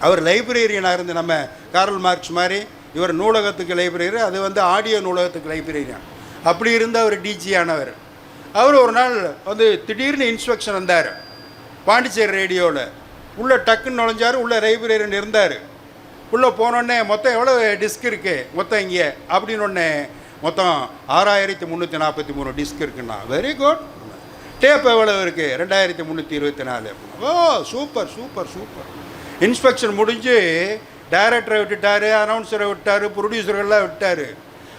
அவர் லைப்ரரியனாக இருந்து, நம்ம கார்ல் மார்க்ஸ் மாதிரி இவர் நூலகத்துக்கு லைப்ரரி, அது வந்து ஆடியோ நூலகத்துக்கு லைப்ரரியன். அப்படி இருந்து அவர் டிஜி ஆனவர். அவர் ஒரு நாள் வந்து திடீர்னு இன்ஸ்பெக்ஷன் வந்தார் பாண்டிச்சேரி ரேடியோவில். உள்ளே டக்குன்னு நுழைஞ்சார். உள்ளே லைப்ரரியன் இருந்தார். உள்ளே போனோடனே மொத்தம் எவ்வளோ டிஸ்க் இருக்குது மொத்தம் இங்கே அப்படின்னு ஒன்று, மொத்தம் 6343 டிஸ்க் இருக்குண்ணா. Very good. டேப் எவ்வளோ இருக்குது? 2324. ஓ சூப்பர் சூப்பர் சூப்பர். இன்ஸ்பெக்ஷன் முடிஞ்சு டைரக்டரை விட்டுட்டார், அனௌன்சரை விட்டார், ப்ரொடியூசர்கள்லாம் விட்டார்.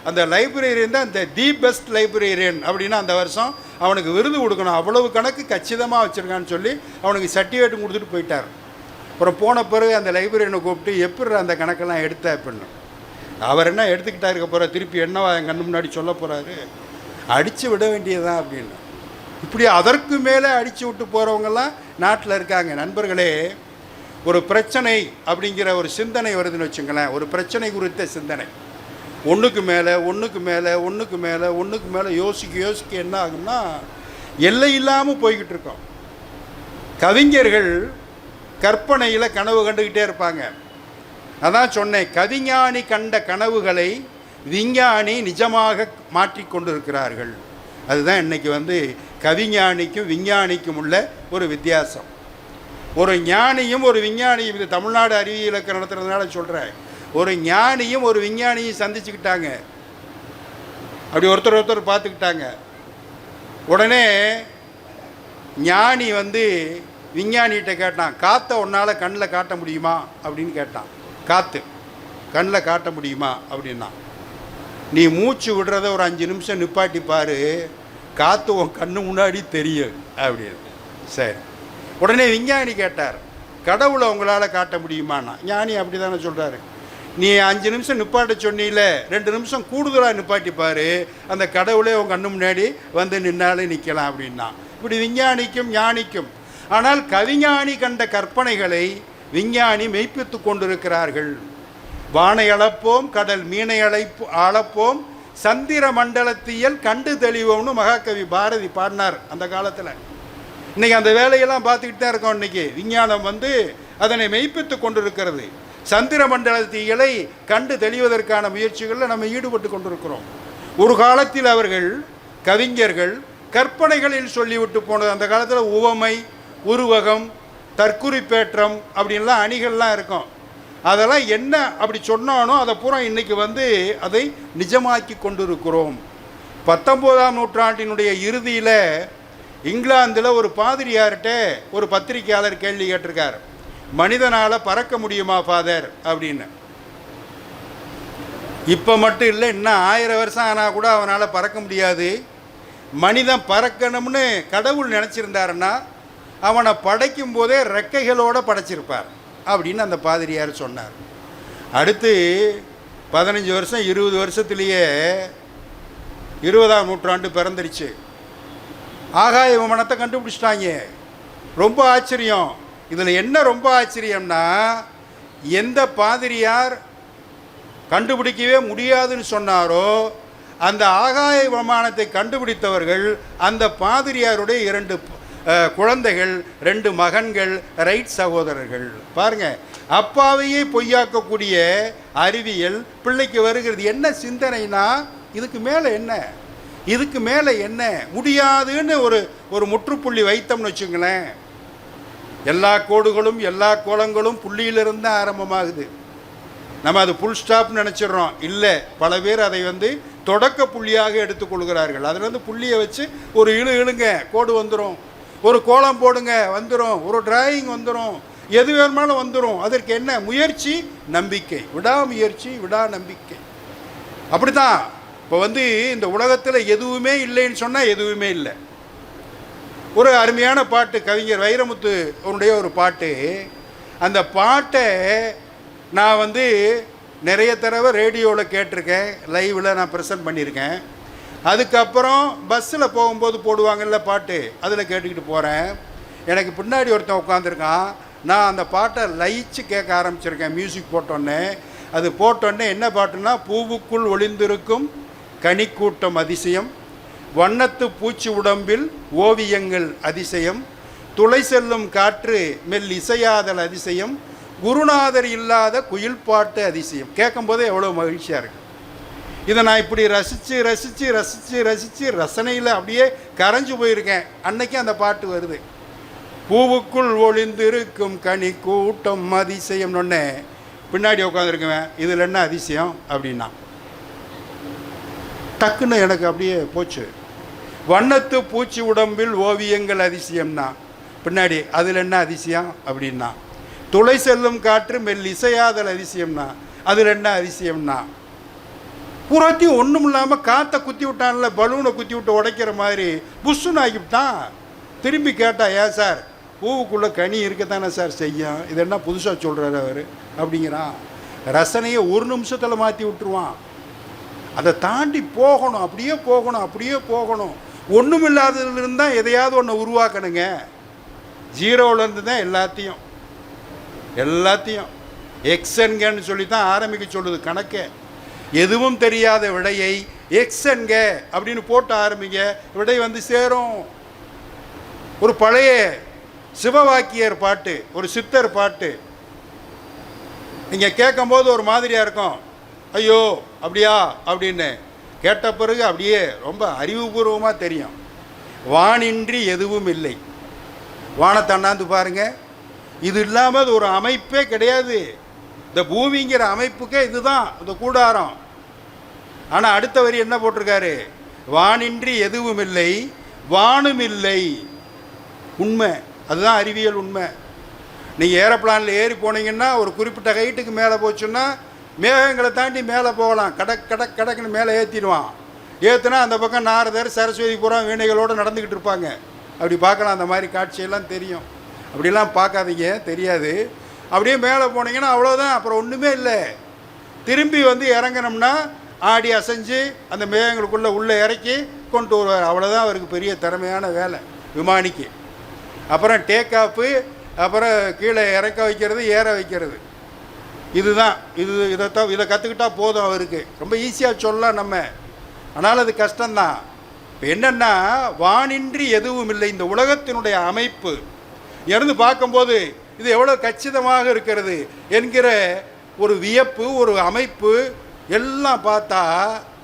அந்த லைப்ரரியன் தான் அந்த தி பெஸ்ட் லைப்ரரியன் அப்படின்னு அந்த வருஷம் அவனுக்கு விருது கொடுக்கணும். அவ்வளவு கணக்கு கச்சிதமாக வச்சுருக்கான்னு சொல்லி அவனுக்கு சர்டிஃபிகேட் கொடுத்துட்டு போயிட்டார். அப்புறம் போன பிறகு அந்த லைப்ரரியனை கூப்பிட்டு எப்படி அந்த கணக்கெல்லாம் எடுத்த அப்படின்னு. அவர் என்ன எடுத்துக்கிட்டாருக்க போகிற, திருப்பி என்னவா என் கண்ணு முன்னாடி சொல்ல போகிறாரு, அடித்து விட வேண்டியதுதான் அப்படின்னு. இப்படி அதற்கு மேலே அடித்து விட்டு போகிறவங்கெல்லாம் நாட்டில் இருக்காங்க. நண்பர்களே, ஒரு பிரச்சனை அப்படிங்கிற ஒரு சிந்தனை வருதுன்னு வச்சுங்களேன், ஒரு பிரச்சனை குறித்த சிந்தனை ஒன்றுக்கு மேலே ஒன்றுக்கு மேலே ஒன்றுக்கு மேலே ஒன்றுக்கு மேலே யோசிக்க என்ன ஆகும்னா எல்லை இல்லாமல் போய்கிட்டு இருக்கோம். கவிஞர்கள் கற்பனையில் கனவு கண்டுக்கிட்டே இருப்பாங்க. அதான் சொன்னேன், கவிஞானி கண்ட கனவுகளை விஞ்ஞானி நிஜமாக மாற்றிக்கொண்டு இருக்கிறார்கள். அதுதான் இன்றைக்கி வந்து கவிஞானிக்கும் விஞ்ஞானிக்கும் உள்ள ஒரு வித்தியாசம். ஒரு ஞானியும் ஒரு விஞ்ஞானியும், இது தமிழ்நாடு அறிவியல் இலக்கணம் நடத்துறதுனால சொல்கிறேன், ஒரு ஞானியும் ஒரு விஞ்ஞானியும் சந்திச்சுக்கிட்டாங்க. அப்படி ஒருத்தர் பார்த்துக்கிட்டாங்க. உடனே ஞானி வந்து விஞ்ஞானிகிட்ட கேட்டான், காற்றை உன்னால் கண்ணில் காட்ட முடியுமா அப்படின்னு கேட்டான். காற்று கண்ணில் காட்ட முடியுமா அப்படின்னா, நீ மூச்சு விடுறத ஒரு 5 நிமிஷம் நிப்பாட்டி பாரு, காற்று உன் கண்ணு முன்னாடி தெரியும் அப்படின்னு. சரி. உடனே விஞ்ஞானி கேட்டார், கடவுளை உங்களால் காட்ட முடியுமாண்ணா. ஞானி அப்படி தானே சொல்கிறாரு. நீ 5 நிமிஷம் நிப்பாட்ட சொன்னீல, 2 நிமிஷம் கூடுதலாக நிப்பாட்டி பாரு, அந்த கடவுளே உன் கண்ணு முன்னாடி வந்து நின்னாலே நிற்கலாம் அப்படின்னா. இப்படி விஞ்ஞானிக்கும் ஞானிக்கும். ஆனால் கவிஞானி கண்ட கற்பனைகளை விஞ்ஞானி மெய்ப்பித்து கொண்டிருக்கிறார்கள். வானை அளப்போம், கடல் மீனை அளப்போம், சந்திர மண்டலத்தியல் கண்டு தெளிவோம்னு மகாகவி பாரதி பாடினார் அந்த காலத்தில். இன்றைக்கி அந்த வேலையெல்லாம் பார்த்துக்கிட்டு தான் இருக்கோம். இன்றைக்கி விஞ்ஞானம் வந்து அதனை மெய்ப்பித்து கொண்டிருக்கிறது. சந்திர மண்டலத்தியலை கண்டு தெளிவதற்கான முயற்சிகளில் நம்ம ஈடுபட்டு கொண்டிருக்கிறோம். ஒரு காலத்தில் அவர்கள் கவிஞர்கள் கற்பனைகளில் சொல்லிவிட்டு போனது. அந்த காலத்தில் உவமை, உருவகம், தற்குறிப்பேற்றம் அப்படின்லாம் அணிகள்லாம் இருக்கும். அதெல்லாம் என்ன அப்படி சொன்னானோ அதை பூரா இன்றைக்கி வந்து அதை நிஜமாக்கி கொண்டிருக்கிறோம். 19ஆம் நூற்றாண்டினுடைய இறுதியில் இங்கிலாந்தில் ஒரு பாதிரியார்கிட்ட ஒரு பத்திரிகையாளர் கேள்வி கேட்டிருக்கார், மனிதனால் பறக்க முடியுமா ஃபாதர் அப்படின்னு. இப்போ மட்டும் இல்லை, இன்னும் 1000 வருஷம் ஆனால் கூட அவனால் பறக்க முடியாது. மனிதன் பறக்கணும்னு கடவுள் நினச்சிருந்தாருன்னா அவனை படைக்கும் போதே ரெக்கைகளோடு படைச்சிருப்பார் அப்படின்னு அந்த பாதிரியார் சொன்னார். அடுத்து 15 வருஷம் 20 வருஷத்துலேயே 20ஆம் நூற்றாண்டு பிறந்துருச்சு. ஆகாய விமானத்தை கண்டுபிடிச்சிட்டாங்க. ரொம்ப ஆச்சரியம். இதில் என்ன ரொம்ப ஆச்சரியம்னா, எந்த பாதிரியார் கண்டுபிடிக்கவே முடியாதுன்னு சொன்னாரோ அந்த ஆகாய விமானத்தை கண்டுபிடித்தவர்கள் அந்த பாதிரியாருடைய 2 குழந்தைகள், 2 மகன்கள், ரைட் சகோதரர்கள். பாருங்கள், அப்பாவையே பொய்யாக்கக்கூடிய அறிவியல் பிள்ளைக்கு வருகிறது. என்ன சிந்தனைனா, இதுக்கு மேலே என்ன, இதுக்கு மேலே என்ன முடியாதுன்னு ஒரு முற்றுப்புள்ளி வைத்தோம்னு வச்சுங்களேன். எல்லா கோடுகளும் எல்லா கோலங்களும் புள்ளியிலிருந்து தான் ஆரம்பமாகுது. நம்ம அது புல் ஸ்டாப்னு நினச்சிடுறோம். இல்லை, பல பேர் அதை தொடக்க புள்ளியாக எடுத்துக்கொள்கிறார்கள். அதில் புள்ளியை வச்சு ஒரு இழுங்க, கோடு வந்துடும். ஒரு கோலம் போடுங்க, வந்துடும். ஒரு டிராயிங் வந்துடும். எது வேணுமாலும் வந்துடும். அதற்கு என்ன முயற்சி? நம்பிக்கை, விடாமுயற்சி, விடா நம்பிக்கை. அப்படி தான் இப்போ இந்த உலகத்தில் எதுவுமே இல்லைன்னு சொன்னால் எதுவுமே இல்லை. ஒரு அருமையான பாட்டு, கவிஞர் வைரமுத்து அவருடைய ஒரு பாட்டு. அந்த பாட்டை நான் நிறைய தடவை ரேடியோவில் கேட்டிருக்கேன், லைவில் நான் ப்ரெசென்ட் பண்ணியிருக்கேன். அதுக்கப்புறம் பஸ்ஸில் போகும்போது போடுவாங்கல்ல பாட்டு, அதில் கேட்டுக்கிட்டு போகிறேன். எனக்கு பின்னாடி ஒருத்தன் உட்காந்துருக்கான். நான் அந்த பாட்டை லயிச்சு கேட்க ஆரம்பிச்சிருக்கேன். மியூசிக் போட்டோன்னே, அது போட்டோன்னே என்ன பாட்டுன்னா, பூவுக்குள் ஒளிந்திருக்கும் கனிக்கூட்டம் அதிசயம், வண்ணத்து பூச்சி உடம்பில் ஓவியங்கள் அதிசயம், துளை செல்லும் காற்று மெல் இசையாதல் அதிசயம், குருநாதர் இல்லாத குயில் பாட்டு அதிசயம். கேட்கும்போதே எவ்வளோ மகிழ்ச்சியாக இருக்குது. இதை நான் இப்படி ரசித்து ரசித்து ரசித்து ரசித்து ரசனையில் அப்படியே கரைஞ்சு போயிருக்கேன். அன்னைக்கு அந்த பாட்டு வருது, பூவுக்குள் ஒளிந்திருக்கும் கனி கூட்டம் அதிசயம்னொன்னே பின்னாடி உட்காந்துருக்குவேன். இதில் என்ன அதிசயம் அப்படின்னா, டக்குன்னு எனக்கு அப்படியே போச்சு. வண்ணத்து பூச்சி உடம்பில் ஓவியங்கள் அதிசயம்னா பின்னாடி அதில் என்ன அதிசயம் அப்படின்னா, துளை செல்லும் காற்று மெல் இசையாதல் அதிசயம்னா அதில் என்ன அதிசயம்னா, பூராத்தையும் ஒன்றும் இல்லாமல் காற்றை குத்தி விட்டான்ல, பலூனை குத்தி விட்டு உடைக்கிற மாதிரி புஷ்ஷுன்னு ஆகிவிட்டான். திரும்பி கேட்டா, ஏன் சார் பூவுக்குள்ளே கனி இருக்கத்தானே சார் செய்யும், இது என்ன புதுசாக சொல்கிறாரு அவர் அப்படிங்கிறான். ரசனையை ஒரு நிமிஷத்தில் மாற்றி விட்டுருவான். அதை தாண்டி போகணும், அப்படியே போகணும், அப்படியே போகணும். ஒன்றும் இல்லாததுலேருந்து தான் எதையாவது ஒன்று உருவாக்கணுங்க. ஜீரோவிலேருந்து தான் எல்லாத்தையும் எக்ஸ்என்கன்னு சொல்லி தான் ஆரம்பிக்க சொல்லுது கணக்கே. எதுவும் தெரியாத விடையை எக்ஸ்என்க அப்படின்னு போட்டு ஆரம்பிங்க, விடை சேரும். ஒரு பழைய சிவவாக்கியர் பாட்டு, ஒரு சித்தர் பாட்டு நீங்கள் கேட்கும்போது ஒரு மாதிரியாக இருக்கும். ஐயோ அப்படியா அப்படின்னு கேட்ட பிறகு அப்படியே ரொம்ப அறிவுபூர்வமாக தெரியும். வானின்றி எதுவும் இல்லை. வானத்தை அண்ணாந்து பாருங்க, இது இல்லாமல் அது ஒரு அமைப்பே கிடையாது. இந்த பூமிங்கிற அமைப்புக்கே இதுதான் இந்த கூடாரம். ஆனால் அடுத்த வரி என்ன போட்டிருக்காரு, வானின்றி எதுவும் இல்லை, வானும் இல்லை. உண்மை, அதுதான் அறிவியல் உண்மை. நீங்கள் ஏரோப்ளானில் ஏறி போனீங்கன்னா ஒரு குறிப்பிட்ட ஹைட்டுக்கு மேலே போச்சுன்னா மேகங்களை தாண்டி மேலே போகலாம். கடக்குன்னு மேலே ஏற்றிடுவான். ஏற்றுனா அந்த பக்கம் நாரதர் சரஸ்வதி புறம் வீணைகளோடு நடந்துக்கிட்டு இருப்பாங்க. அப்படி பார்க்கலாம், அந்த மாதிரி காட்சியெல்லாம் தெரியும். அப்படிலாம் பார்க்காதீங்க, தெரியாது. அப்படியே மேலே போனீங்கன்னா அவ்வளோதான், அப்புறம் ஒன்றுமே இல்லை. திரும்பி இறங்கினோம்னா ஆடி அசைஞ்சு அந்த மேகங்களுக்குள்ளே உள்ளே இறக்கி கொண்டு வருவார். அவ்வளோதான் அவருக்கு பெரிய திறமையான வேலை விமானிக்கு. அப்புறம் டேக் ஆஃபு, அப்புறம் கீழே இறக்க வைக்கிறது, ஏற வைக்கிறது. இதுதான் இதை கற்றுக்கிட்டா போதும் அவருக்கு. ரொம்ப ஈஸியாக சொல்லலாம் நம்ம, ஆனால் அது கஷ்டம்தான். இப்போ என்னென்னா, வானின்றி எதுவும் இல்லை. இந்த உலகத்தினுடைய அமைப்பு இருந்து பார்க்கும்போது இது எவ்வளோ கச்சிதமாக இருக்கிறது என்கிற ஒரு வியப்பு, ஒரு அமைப்பு எல்லாம் பார்த்தா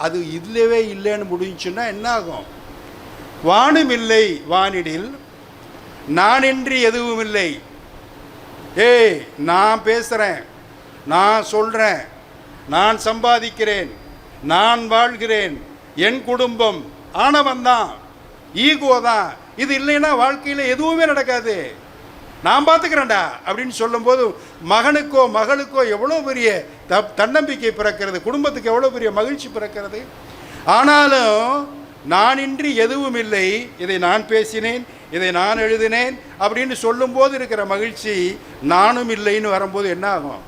அது இல்லவே இல்லைன்னு முடிஞ்சுன்னா என்ன ஆகும்? வானும் இல்லை வானிடில் நானின்றி எதுவும் இல்லை. ஏய், நான் பேசுகிறேன், நான் சொல்கிறேன், நான் சம்பாதிக்கிறேன், நான் வாழ்கிறேன், என் குடும்பம், ஆணவந்தான், ஈகோ தான். இது இல்லைன்னா வாழ்க்கையில் எதுவுமே நடக்காது. நான் பார்த்துக்கிறேன்டா அப்படின்னு சொல்லும்போது மகனுக்கோ மகளுக்கோ எவ்வளோ பெரிய தன்னம்பிக்கை பிறக்கிறது, குடும்பத்துக்கு எவ்வளோ பெரிய மகிழ்ச்சி பிறக்கிறது. ஆனாலும் நானின்றி எதுவும் இல்லை, இதை நான் பேசினேன், இதை நான் எழுதினேன் அப்படின்னு சொல்லும்போது இருக்கிற மகிழ்ச்சி நானும் இல்லைன்னு வரும்போது என்ன ஆகும்?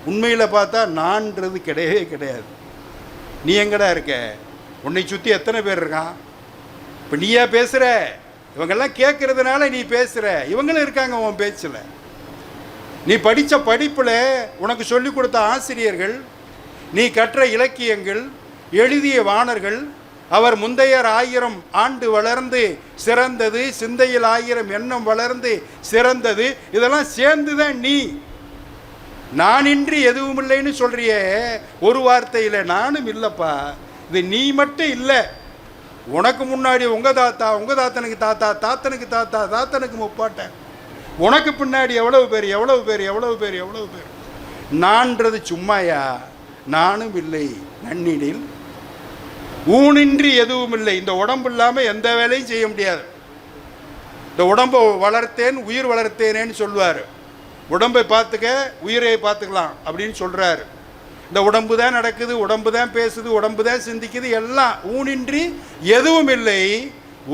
உண்மையில் பார்த்தா நான்றது கிடையவே கிடையாது. நீ எங்கடா இருக்க? உன்னை சுற்றி எத்தனை பேர் இருக்கான்? இப்போ நீயா பேசுகிற? இவங்கெல்லாம் கேட்கறதுனால நீ பேசுகிற. இவங்களும் இருக்காங்க உன் பேச்சில். நீ படித்த படிப்பில், உனக்கு சொல்லிக் கொடுத்த ஆசிரியர்கள், நீ கற்ற இலக்கியங்கள், எழுதிய வாணர்கள், அவர் முந்தையர் 1000 ஆண்டு வளர்ந்து சிறந்தது, சிந்தையில் 1000 எண்ணம் வளர்ந்து சிறந்தது, இதெல்லாம் சேர்ந்து தான் நீ. நானின்றி எதுவும் இல்லைன்னு சொல்றிய ஒரு வார்த்தையில். நானும் இல்லைப்பா, இது நீ மட்டும் இல்லை. உனக்கு முன்னாடி உங்கள் தாத்தா, உங்கள் தாத்தனுக்கு தாத்தா, தாத்தனுக்கு தாத்தா, தாத்தனுக்கு முப்பாட்டன், உனக்கு பின்னாடி எவ்வளவு பேர் எவ்வளவு பேர் எவ்வளவு பேர் எவ்வளவு பேர். நான்றது சும்மாயா? நானும் இல்லை நன்னிடில் ஊனின்றி எதுவும் இல்லை. இந்த உடம்பு இல்லாமல் எந்த வேலையும் செய்ய முடியாது. இந்த உடம்பை வளர்த்தேன் உயிர் வளர்த்தேனேன்னு சொல்லுவார். உடம்பை பார்த்துக்க உயிரை பார்த்துக்கலாம் அப்படின்னு சொல்கிறாரு. இந்த உடம்பு தான் நடக்குது, உடம்பு தான் பேசுது, உடம்பு தான் சிந்திக்குது, எல்லாம் ஊனின்றி எதுவும் இல்லை,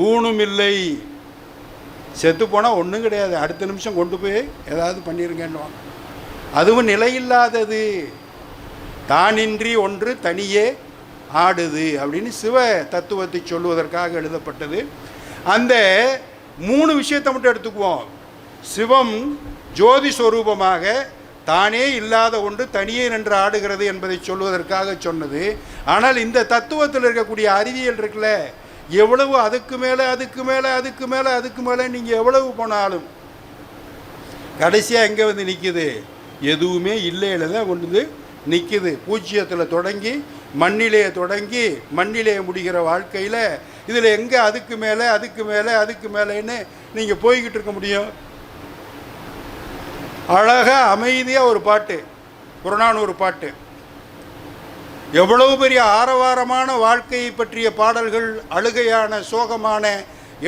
ஊனும் இல்லை. செத்து போனால் ஒன்றும் கிடையாது, அடுத்த நிமிஷம் கொண்டு போய் ஏதாவது பண்ணிருங்கன்னுவாங்க. அதுவும் நிலையில்லாதது, தானின்றி ஒன்று தனியே ஆடுது அப்படின்னு சிவ தத்துவத்தை சொல்லுவதற்காக எழுதப்பட்டது. அந்த 3 விஷயத்தை மட்டும் எடுத்துக்குவோம். சிவம் ஜோதி ஸ்வரூபமாக தானே இல்லாத ஒன்று தனியே நின்று ஆடுகிறது என்பதை சொல்வதற்காக சொன்னது. ஆனால் இந்த தத்துவத்தில் இருக்கக்கூடிய அறிவியல் இருக்குல்ல, எவ்வளவு அதுக்கு மேலே அதுக்கு மேலே அதுக்கு மேலே அதுக்கு மேலே நீங்கள் எவ்வளவு போனாலும் கடைசியாக எங்கே வந்து நிற்கிது? எதுவுமே இல்லையில தான் கொண்டு நிற்கிது. பூஜ்ஜியத்தில் தொடங்கி மண்ணிலே தொடங்கி மண்ணிலே முடிகிற வாழ்க்கையில் இதில் எங்கே அதுக்கு மேலே அதுக்கு மேலே அதுக்கு மேலேன்னு நீங்கள் போய்கிட்டு இருக்க முடியும்? அழகாக அமைதியாக ஒரு பாட்டு, புறநானூறு பாட்டு, எவ்வளவு பெரிய ஆரவாரமான வாழ்க்கையை பற்றிய பாடல்கள், அழுகையான சோகமான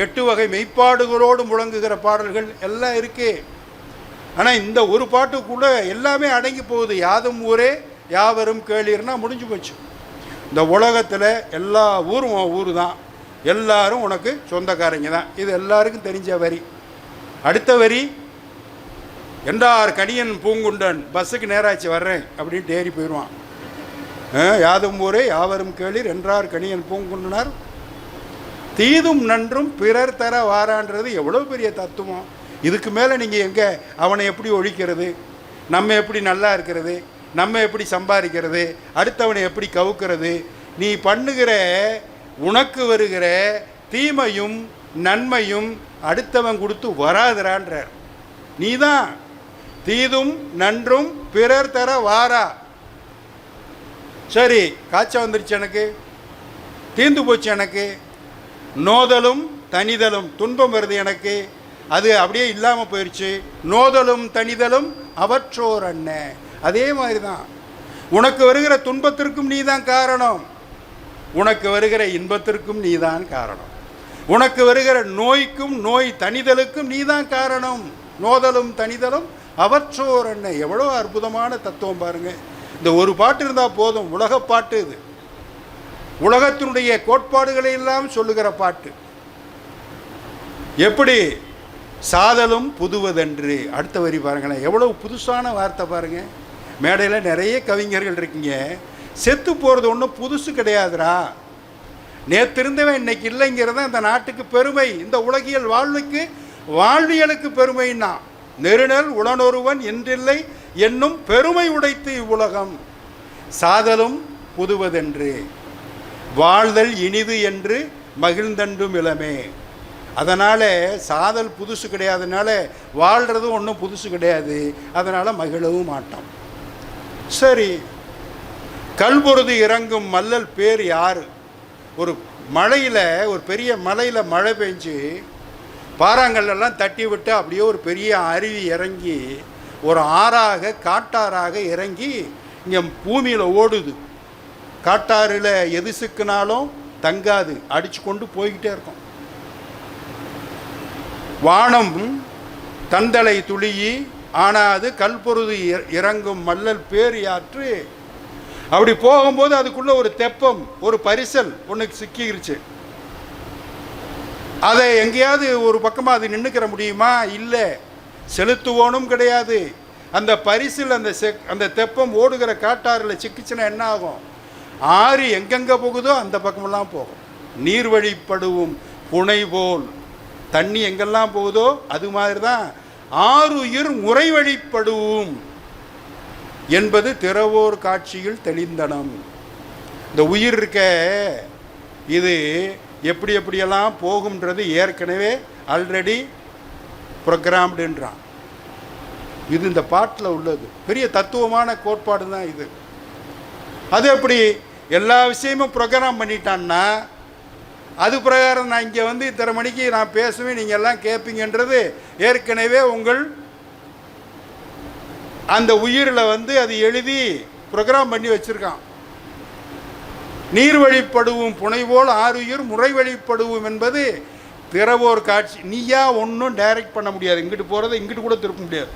8 வகை மெய்ப்பாடுகளோடு முழங்குகிற பாடல்கள் எல்லாம் இருக்கு. ஆனால் இந்த ஒரு பாட்டுக்குள்ளே எல்லாமே அடங்கி போகுது. யாதும் ஊரே யாவரும் கேளீர்னா முடிஞ்சு போச்சு. இந்த உலகத்தில் எல்லா ஊரும் ஊர் தான், எல்லாரும் உனக்கு சொந்தக்காரங்க தான். இது எல்லாருக்கும் தெரிஞ்ச வரி. அடுத்த வரி, என்றார் கணியன் பூங்குண்டன், பஸ்ஸுக்கு நேராச்சு வர்றேன் அப்படின்னு ஏறி போயிடுவான். யாதும் ஊரே யாவரும் கேளீர் என்றார் கணியன் பூங்குண்டனார் தீதும் நன்றும் பிறர் தர வாரான்றது எவ்வளோ பெரிய தத்துவம். இதுக்கு மேலே நீங்கள் எங்கே அவனை எப்படி ஒழிக்கிறது, நம்ம எப்படி நல்லா இருக்கிறது, நம்ம எப்படி சம்பாதிக்கிறது, அடுத்தவனை எப்படி கவுக்கிறது? நீ பண்ணுகிற உனக்கு வருகிற தீமையும் நன்மையும் அடுத்தவன் கொடுத்து வராதுறான்றார். நீ தான் தீதும் நன்றும் பிறர் தர வாரா. சரி, காய்ச்சல் வந்துருச்சு, எனக்கு தீர்ந்து போச்சு, எனக்கு நோதலும் தனிதலும் துன்பம் வருது, எனக்கு அது அப்படியே இல்லாமல் போயிடுச்சு. நோதலும் தனிதலும் அவற்றோர் அண்ணன். அதே மாதிரி தான் உனக்கு வருகிற துன்பத்திற்கும் நீ தான் காரணம், உனக்கு வருகிற இன்பத்திற்கும் நீ தான் காரணம், உனக்கு வருகிற நோய்க்கும் நோய் தனிதலுக்கும் நீ தான் காரணம். நோதலும் தனிதலும் அவற்றோர் அண்ணன். எவ்வளோ அற்புதமான தத்துவம் பாருங்க. இந்த ஒரு பாட்டு இருந்தால் போதும். உலக பாட்டு இது, உலகத்தினுடைய கோட்பாடுகளை எல்லாம் சொல்லுகிற பாட்டு. எப்படி சாதலும் புதுவதென்று. அடுத்த வரி பாருங்களேன், எவ்வளவு புதுசான வார்த்தை பாருங்க. மேடையில் நிறைய கவிஞர்கள் இருக்கீங்க. செத்து போகிறது ஒன்றும் புதுசு கிடையாதுரா. நேற்று இருந்தவன் இன்னைக்கு இல்லைங்கிறத இந்த நாட்டுக்கு பெருமை, இந்த உலகியல் வாழ்வுக்கு வாழ்வியலுக்கு பெருமைன்னா. நெருநல் உளனொருவன் என்றில்லை என்னும் பெருமை உடைத்து இவ்வுலகம். சாதலும் புதுவதென்று வாழ்தல் இனிது என்று மகிழ்ந்தண்டும் இளமே. அதனால் சாதல் புதுசு கிடையாதுனால வாழ்கிறதும் ஒன்றும் புதுசு கிடையாது, அதனால் மகிழவும் மாட்டோம். சரி, கல்பொருது இறங்கும் மல்லல் பேர் யார்? ஒரு மலையில், ஒரு பெரிய மலையில் மழை பெஞ்சு பாறாங்கல்லாம் தட்டி விட்டு அப்படியே ஒரு பெரிய அருவி இறங்கி ஒரு ஆறாக காட்டாறாக இறங்கி இங்கே பூமியில் ஓடுது. காட்டாறில் எது சிக்குனாலும் தங்காது, அடித்து கொண்டு போய்கிட்டே இருக்கும். வானம் தந்தலை துளியி ஆனாது கல்பொருது இறங்கும் மல்லல் பேர் யாற்று. அப்படி போகும்போது அதுக்குள்ள ஒரு தெப்பம், ஒரு பரிசல் ஒன்றுக்கு சிக்கிருச்சு. அதை எங்கேயாவது ஒரு பக்கமாக அது நின்றுக்கிற முடியுமா? இல்லை, செலுத்துவோனும் கிடையாது. அந்த பரிசில் அந்த தெப்பம் ஓடுகிற காட்டாறில் சிக்கிச்சுன்னா என்ன ஆகும்? ஆறு எங்கெங்கே போகுதோ அந்த பக்கமெல்லாம் போகும். நீர்வழிப்படுவும் புனை போல் தண்ணி எங்கெல்லாம் போகுதோ அது மாதிரி தான் ஆறுயிர் முறைவழிப்படுவும் என்பது திறவோர் காட்சியில் தெளிந்தனம். இந்த உயிர் இருக்க இது எப்படி எப்படியெல்லாம் போகும்ன்றது ஏற்கனவே ஆல்ரெடி ப்ரோக்ராம்டுன்றான். இது இந்த பாட்டில் உள்ளது. பெரிய தத்துவமான கோட்பாடு தான் இது. அது எப்படி எல்லா விஷயமும் ப்ரோக்ராம் பண்ணிட்டான்னா அது பிரகாரம் நான் இங்கே வந்து இத்தனை மணிக்கு நான் பேசுவேன், நீங்கள் எல்லாம் கேட்பீங்கன்றது ஏற்கனவே உங்கள் அந்த உயிரில் வந்து அது எழுதி ப்ரோக்ராம் பண்ணி வச்சுருக்கான். நீர் வழிப்படுவும் புனைவோல் ஆறுயிர் முறை வழிப்படுவும் என்பது பிறவோர் காட்சி. நீயா ஒன்றும் டைரக்ட் பண்ண முடியாது. இங்கிட்டு போகிறத இங்கிட்டு கூட திருப்ப முடியாது,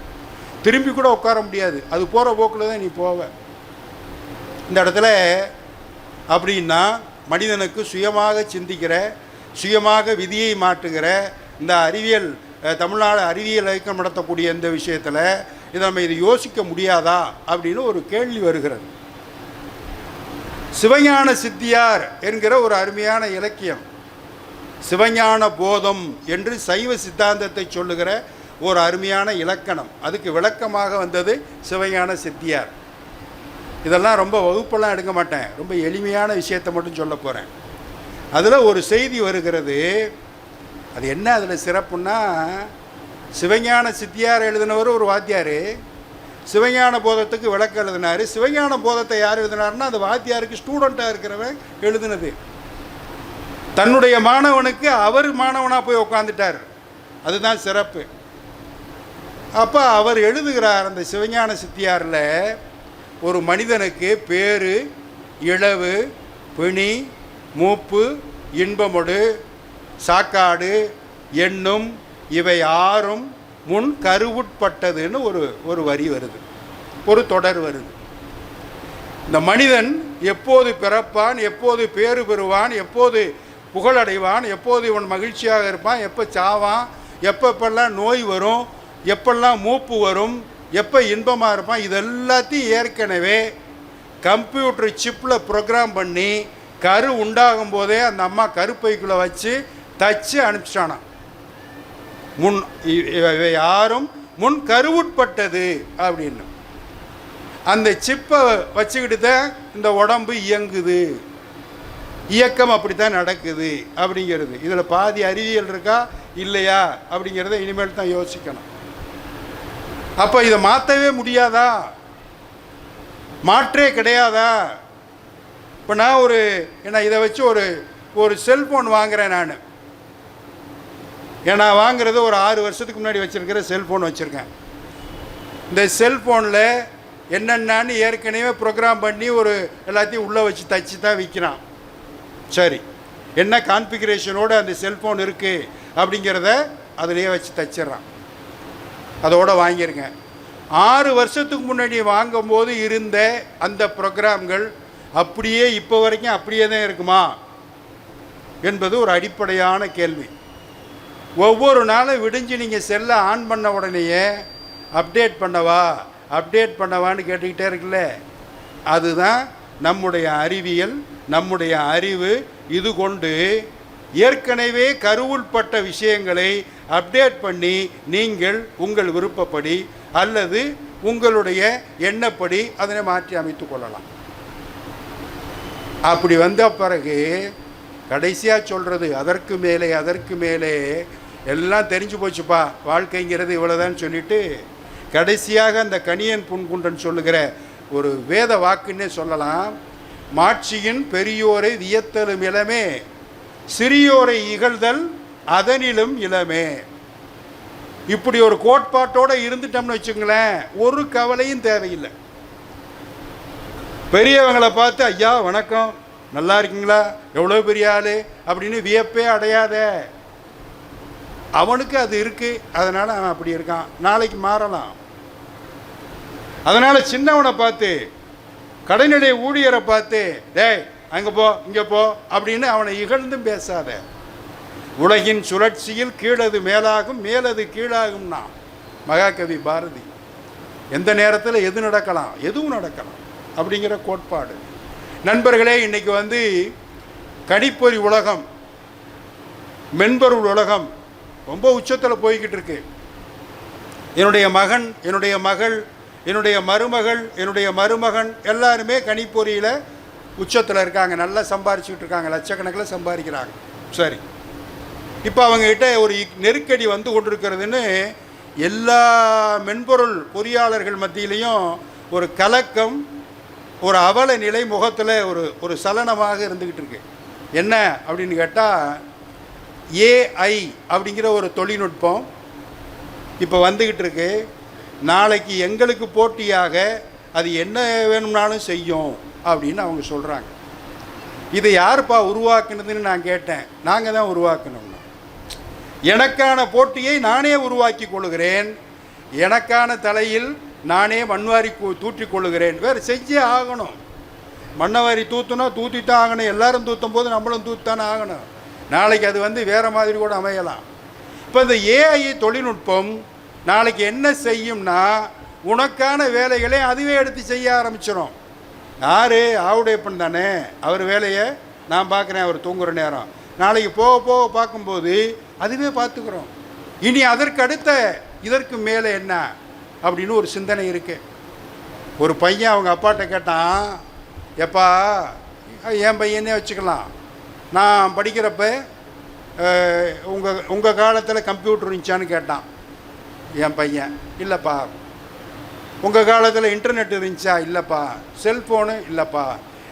திரும்பி கூட உட்கார முடியாது. அது போகிற போக்கில் தான் நீ போவ. இந்த இடத்துல அப்படின்னா மனிதனுக்கு சுயமாக சிந்திக்கிற, சுயமாக விதியை மாற்றுகிற இந்த அறிவியல், தமிழ்நாடு அறிவியல் இயக்கம் நடத்தக்கூடிய இந்த விஷயத்தில் இதை நம்ம இது யோசிக்க முடியாதா அப்படின்னு ஒரு கேள்வி வருகிறது. சிவஞான சித்தியார் என்கிற ஒரு அருமையான இலக்கியம், சிவஞான போதம் என்று சைவ சித்தாந்தத்தை சொல்லுகிற ஒரு அருமையான இலக்கணம், அதுக்கு விளக்கமாக வந்தது சிவஞான சித்தியார். இதெல்லாம் ரொம்ப வகுப்பெல்லாம் எடுக்க மாட்டேன், ரொம்ப எளிமையான விஷயத்தை மட்டும் சொல்ல போகிறேன். அதில் ஒரு செய்தி வருகிறது. அது என்ன அதில் சிறப்புன்னா, சிவஞான சித்தியார் எழுதினவர் ஒரு வாத்தியார், சிவஞான போதத்துக்கு விளக்கம் எழுதினார். சிவஞான போதத்தை யார் எழுதினார்னா அந்த வாத்தியாருக்கு ஸ்டூடெண்ட்டாக இருக்கிறவன் எழுதினது. தன்னுடைய மாணவனுக்கு அவர் மாணவனாக போய் உட்காந்துட்டார். அதுதான் சிறப்பு. அப்போ அவர் எழுதுகிறார் அந்த சிவஞான சித்தியாரில், ஒரு மனிதனுக்கு பேரு, இழவு, பிணி, மூப்பு, இன்பமொடு, சாக்காடு, எண்ணும் இவை ஆறும் முன் கருவுட்பட்டதுன்னு ஒரு வரி வருது, ஒரு தொடர் வருது. இந்த மனிதன் எப்போது பிறப்பான், எப்போது பேறு பெறுவான், எப்போது புகழடைவான், எப்போது இவன் மகிழ்ச்சியாக இருப்பான், எப்போ சாவான், எப்பப்பெல்லாம் நோய் வரும், எப்பெல்லாம் மூப்பு வரும், எப்போ இன்பமாக இருப்பான், இதெல்லாத்தையும் ஏற்கனவே கம்ப்யூட்டர் சிப்பில் ப்ரோக்ராம் பண்ணி கரு உண்டாகும் போதே அந்த அம்மா கருப்பைக்குள்ளே வச்சு தச்சு அனுப்பிச்சிட்டானான். யாரும் முன் கருவுட்பட்டது அப்படின்னு. அந்த சிப்பை வச்சுக்கிட்டு தான் இந்த உடம்பு இயங்குது, இயக்கம் அப்படித்தான் நடக்குது அப்படிங்கிறது. இதில் பாதி அறிவியல் இருக்கா இல்லையா அப்படிங்கிறத இனிமேல் தான் யோசிக்கணும். அப்போ இதை மாற்றவே முடியாதா, மாற்றே கிடையாதா? இப்போ நான் ஏன்னா இதை வச்சு ஒரு செல்ஃபோன் வாங்குகிறேன். ஏன்னா வாங்குறது ஒரு 6 வருஷத்துக்கு முன்னாடி வச்சுருக்கிற செல்ஃபோன் வச்சுருக்கேன். இந்த செல்ஃபோனில் என்னென்னு ஏற்கனவே ப்ரோக்ராம் பண்ணி எல்லாத்தையும் உள்ளே வச்சு தச்சு தான் விற்கிறான். சரி, என்ன கான்ஃபிகரேஷனோடு அந்த செல்ஃபோன் இருக்குது அப்படிங்கிறத அதிலேயே வச்சு தச்சிட்றான். அதோடு வாங்கியிருக்கேன். 6 வருஷத்துக்கு முன்னாடி வாங்கும்போது இருந்த அந்த ப்ரோக்ராம்கள் அப்படியே இப்போ வரைக்கும் அப்படியே தான் இருக்குமா என்பது ஒரு அடிப்படையான கேள்வி. ஒவ்வொரு நாளும் விடிஞ்சு நீங்கள் செல்லை ஆன் பண்ண உடனேயே அப்டேட் பண்ணவான்னு கேட்டுக்கிட்டே இருக்குல்ல, அதுதான் நம்முடைய அறிவியல், நம்முடைய அறிவு. இது கொண்டு ஏற்கனவே கருவுள்பட்ட விஷயங்களை அப்டேட் பண்ணி நீங்கள் உங்கள் விருப்பப்படி அல்லது உங்களுடைய எண்ணப்படி அதனை மாற்றி அமைத்து கொள்ளலாம். அப்படி வந்த பிறகு கடைசியாக சொல்கிறது, அதற்கு மேலே எல்லாம் தெரிஞ்சு போச்சுப்பா, வாழ்க்கைங்கிறது இவ்வளோதான் சொல்லிட்டு கடைசியாக அந்த கணியன் புன்குன்றன் சொல்லுகிற ஒரு வேத வாக்குன்னே சொல்லலாம். மாட்சியின் பெரியோரை வியத்தலும் இளமே, சிறியோரை இகழ்தல் அதனிலும் இளமே. இப்படி ஒரு கோட்பாட்டோடு இருந்துட்டோம்னு வச்சுங்களேன், ஒரு கவலையும் தேவையில்லை. பெரியவங்களை பார்த்து ஐயா வணக்கம், நல்லா இருக்கீங்களா, எவ்வளோ பெரிய ஆள் அப்படின்னு வியப்பே அடையாத. அவனுக்கு அது இருக்குது, அதனால் அவன் அப்படி இருக்கான், நாளைக்கு மாறலாம். அதனால் சின்னவனை பார்த்து, கடைநிலை ஊழியரை பார்த்து டேய் அங்கே போ இங்கே போ அப்படின்னு அவனை இகழ்ந்தும் பேசாத. உலகின் சுழற்சியில் கீழது மேலாகும், மேலது கீழாகும்னா மகாகவி பாரதி. எந்த நேரத்தில் எது நடக்கலாம், எதுவும் நடக்கலாம் அப்படிங்கிற கோட்பாடு. நண்பர்களே, இன்றைக்கி கணிப்பொறி உலகம், மென்பொருள் உலகம் ரொம்ப உச்சத்தில் போய்கிட்டு இருக்கு. என்னுடைய மகன், என்னுடைய மகள், என்னுடைய மருமகள், என்னுடைய மருமகன் எல்லாருமே கணிப்பொறியில் உச்சத்தில் இருக்காங்க, நல்லா சம்பாரிச்சுக்கிட்டு இருக்காங்க, லட்சக்கணக்கில் சம்பாதிக்கிறாங்க. சரி, இப்போ அவங்ககிட்ட ஒரு நெருக்கடி வந்து கொண்டிருக்கிறதுன்னு எல்லா மென்பொருள் பொறியாளர்கள் மத்தியிலையும் ஒரு கலக்கம், ஒரு அவல நிலை முகத்தில் ஒரு சலனமாக இருந்துக்கிட்டு இருக்கு. என்ன அப்படின்னு கேட்டால், ஏஐ அப்படிங்கிற ஒரு தொழில்நுட்பம் இப்போ வந்துக்கிட்டு இருக்கு. நாளைக்கு எங்களுக்கு போட்டியாக அது என்ன வேணும்னாலும் செய்யும் அப்படின்னு அவங்க சொல்கிறாங்க. இதை யாருப்பா உருவாக்குனதுன்னு நான் கேட்டேன். நாங்கள் தான் உருவாக்கணும்னா, எனக்கான போட்டியை நானே உருவாக்கி கொள்கிறேன், எனக்கான தலையில் நானே மண்வாரி தூற்றிக் கொள்ளுகிறேன். வேறு செஞ்சே ஆகணும். மண்ணவாரி தூத்துனா தூத்தித்தான் ஆகணும். எல்லாரும் தூத்தும் போது நம்மளும் தூத்தானே ஆகணும். நாளைக்கு அது வேறு மாதிரி கூட அமையலாம். இப்போ இந்த ஏஐ தொழில்நுட்பம் நாளைக்கு என்ன செய்யும்னா, உனக்கான வேலைகளை அதுவே எடுத்து செய்ய ஆரம்பிச்சிடும். யார்? ஆவுடையப்பன் தானே, அவர் வேலையை நான் பார்க்குறேன், அவர் தூங்குகிற நேரம். நாளைக்கு போக போக பார்க்கும்போது அதுவே பார்த்துக்கிறோம். இனி அதற்கு அடுத்த இதற்கு மேலே என்ன அப்படின்னு ஒரு சிந்தனை இருக்கு. ஒரு பையன் அவங்க அப்பாட்ட கேட்டான், எப்பா என் பையனே வச்சுக்கலாம், நான் படிக்கிறப்ப உங்கள் காலத்தில் கம்ப்யூட்டர் இருந்துச்சான்னு கேட்டான் என் பையன். இல்லைப்பா. உங்கள் காலத்தில் இன்டர்நெட் இருந்துச்சா? இல்லைப்பா. செல்ஃபோனு? இல்லைப்பா.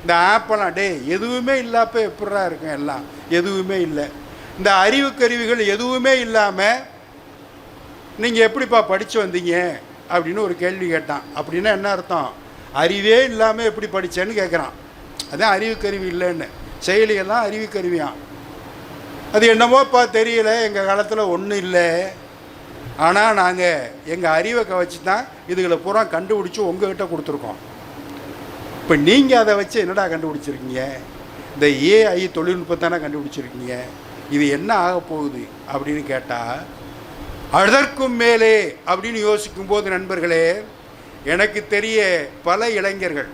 இந்த ஆப்பெல்லாம் எதுவுமே இல்லாப்ப எப்படா இருக்கும்? எல்லாம் எதுவுமே இல்லை. இந்த அறிவுக்கருவிகள் எதுவுமே இல்லாமல் நீங்கள் எப்படிப்பா படித்து வந்தீங்க அப்படின்னு ஒரு கேள்வி கேட்டான். அப்படின்னா என்ன அர்த்தம்? அறிவே இல்லாமல் எப்படி படித்தேன்னு கேட்குறான். அதான் அறிவுக்கருவி இல்லைன்னு. செயலியெல்லாம் அறிவுக்கருவியான். அது என்னமோப்பா தெரியல, எங்கள் காலத்தில் ஒன்றும் இல்லை, ஆனால் நாங்கள் எங்கள் அறிவை வச்சு தான் இதுகளை பூரா கண்டுபிடிச்சி உங்கள்கிட்ட கொடுத்துருக்கோம். இப்போ நீங்கள் அதை வச்சு என்னடா கண்டுபிடிச்சிருக்கீங்க? இந்த ஏஐ தொழில்நுட்பத்தானே கண்டுபிடிச்சிருக்கீங்க. இது என்ன ஆக போகுது அப்படின்னு கேட்டால், அதற்கும் மேலே அப்படின்னு யோசிக்கும்போது நண்பர்களே, எனக்கு தெரிய பல இளைஞர்கள்,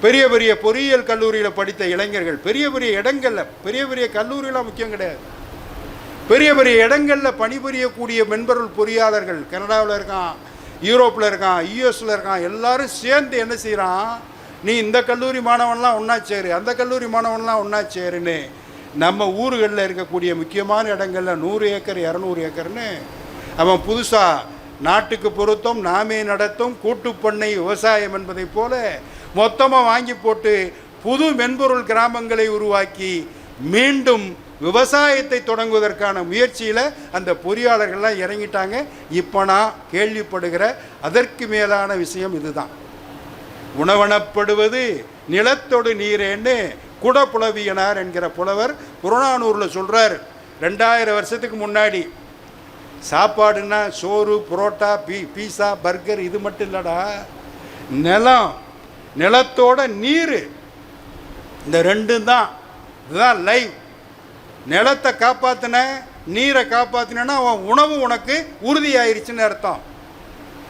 பெரிய பெரிய பொறியியல் கல்லூரியில் படித்த இளைஞர்கள், பெரிய பெரிய இடங்களில், பெரிய பெரிய கல்லூரியெலாம் முக்கியம் கிடையாது, பெரிய பெரிய இடங்களில் பணிபுரியக்கூடிய மென்பொருள் பொறியாளர்கள் கனடாவில் இருக்கான், யூரோப்பில் இருக்கான், யூஎஸில் இருக்கான், எல்லாரும் சேர்ந்து என்ன செய்கிறான், நீ இந்த கல்லூரி மாணவன்லாம் ஒன்றா சேரு, அந்த கல்லூரி மாணவன்லாம் ஒன்றா சேருன்னு நம்ம ஊர்களில் இருக்கக்கூடிய முக்கியமான இடங்களில் 100 ஏக்கர் 200 ஏக்கர்னு அவன் புதுசாக நாட்டுக்கு பொருத்தம் நாமே நடத்தும் கூட்டுப்பண்ணை விவசாயம் என்பதை போல மொத்தமாக வாங்கி போட்டு புது மென்பொருள் கிராமங்களை உருவாக்கி மீண்டும் விவசாயத்தை தொடங்குவதற்கான முயற்சியில் அந்த பொறியாளர்கள்லாம் இறங்கிட்டாங்க. இப்போ நான் கேள்விப்படுகிற அதற்கு மேலான விஷயம் இதுதான். உணவனப்படுவது நிலத்தொடு நீரேன்னு குடப்புலவியனார் என்கிற புலவர் புறநானூரில் சொல்கிறார். 2000 வருஷத்துக்கு முன்னாடி சாப்பாடுன்னா சோறு, புரோட்டா, பீஸா, பர்கர் இது மட்டும் இல்லைடா, நிலம், நிலத்தோட நீர், இந்த ரெண்டும் தான். இதுதான் லைவ். நிலத்தை காப்பாற்றின, நீரை காப்பாற்றினா அவன் உணவு உனக்கு உறுதியாயிருச்சுன்னு அர்த்தம்.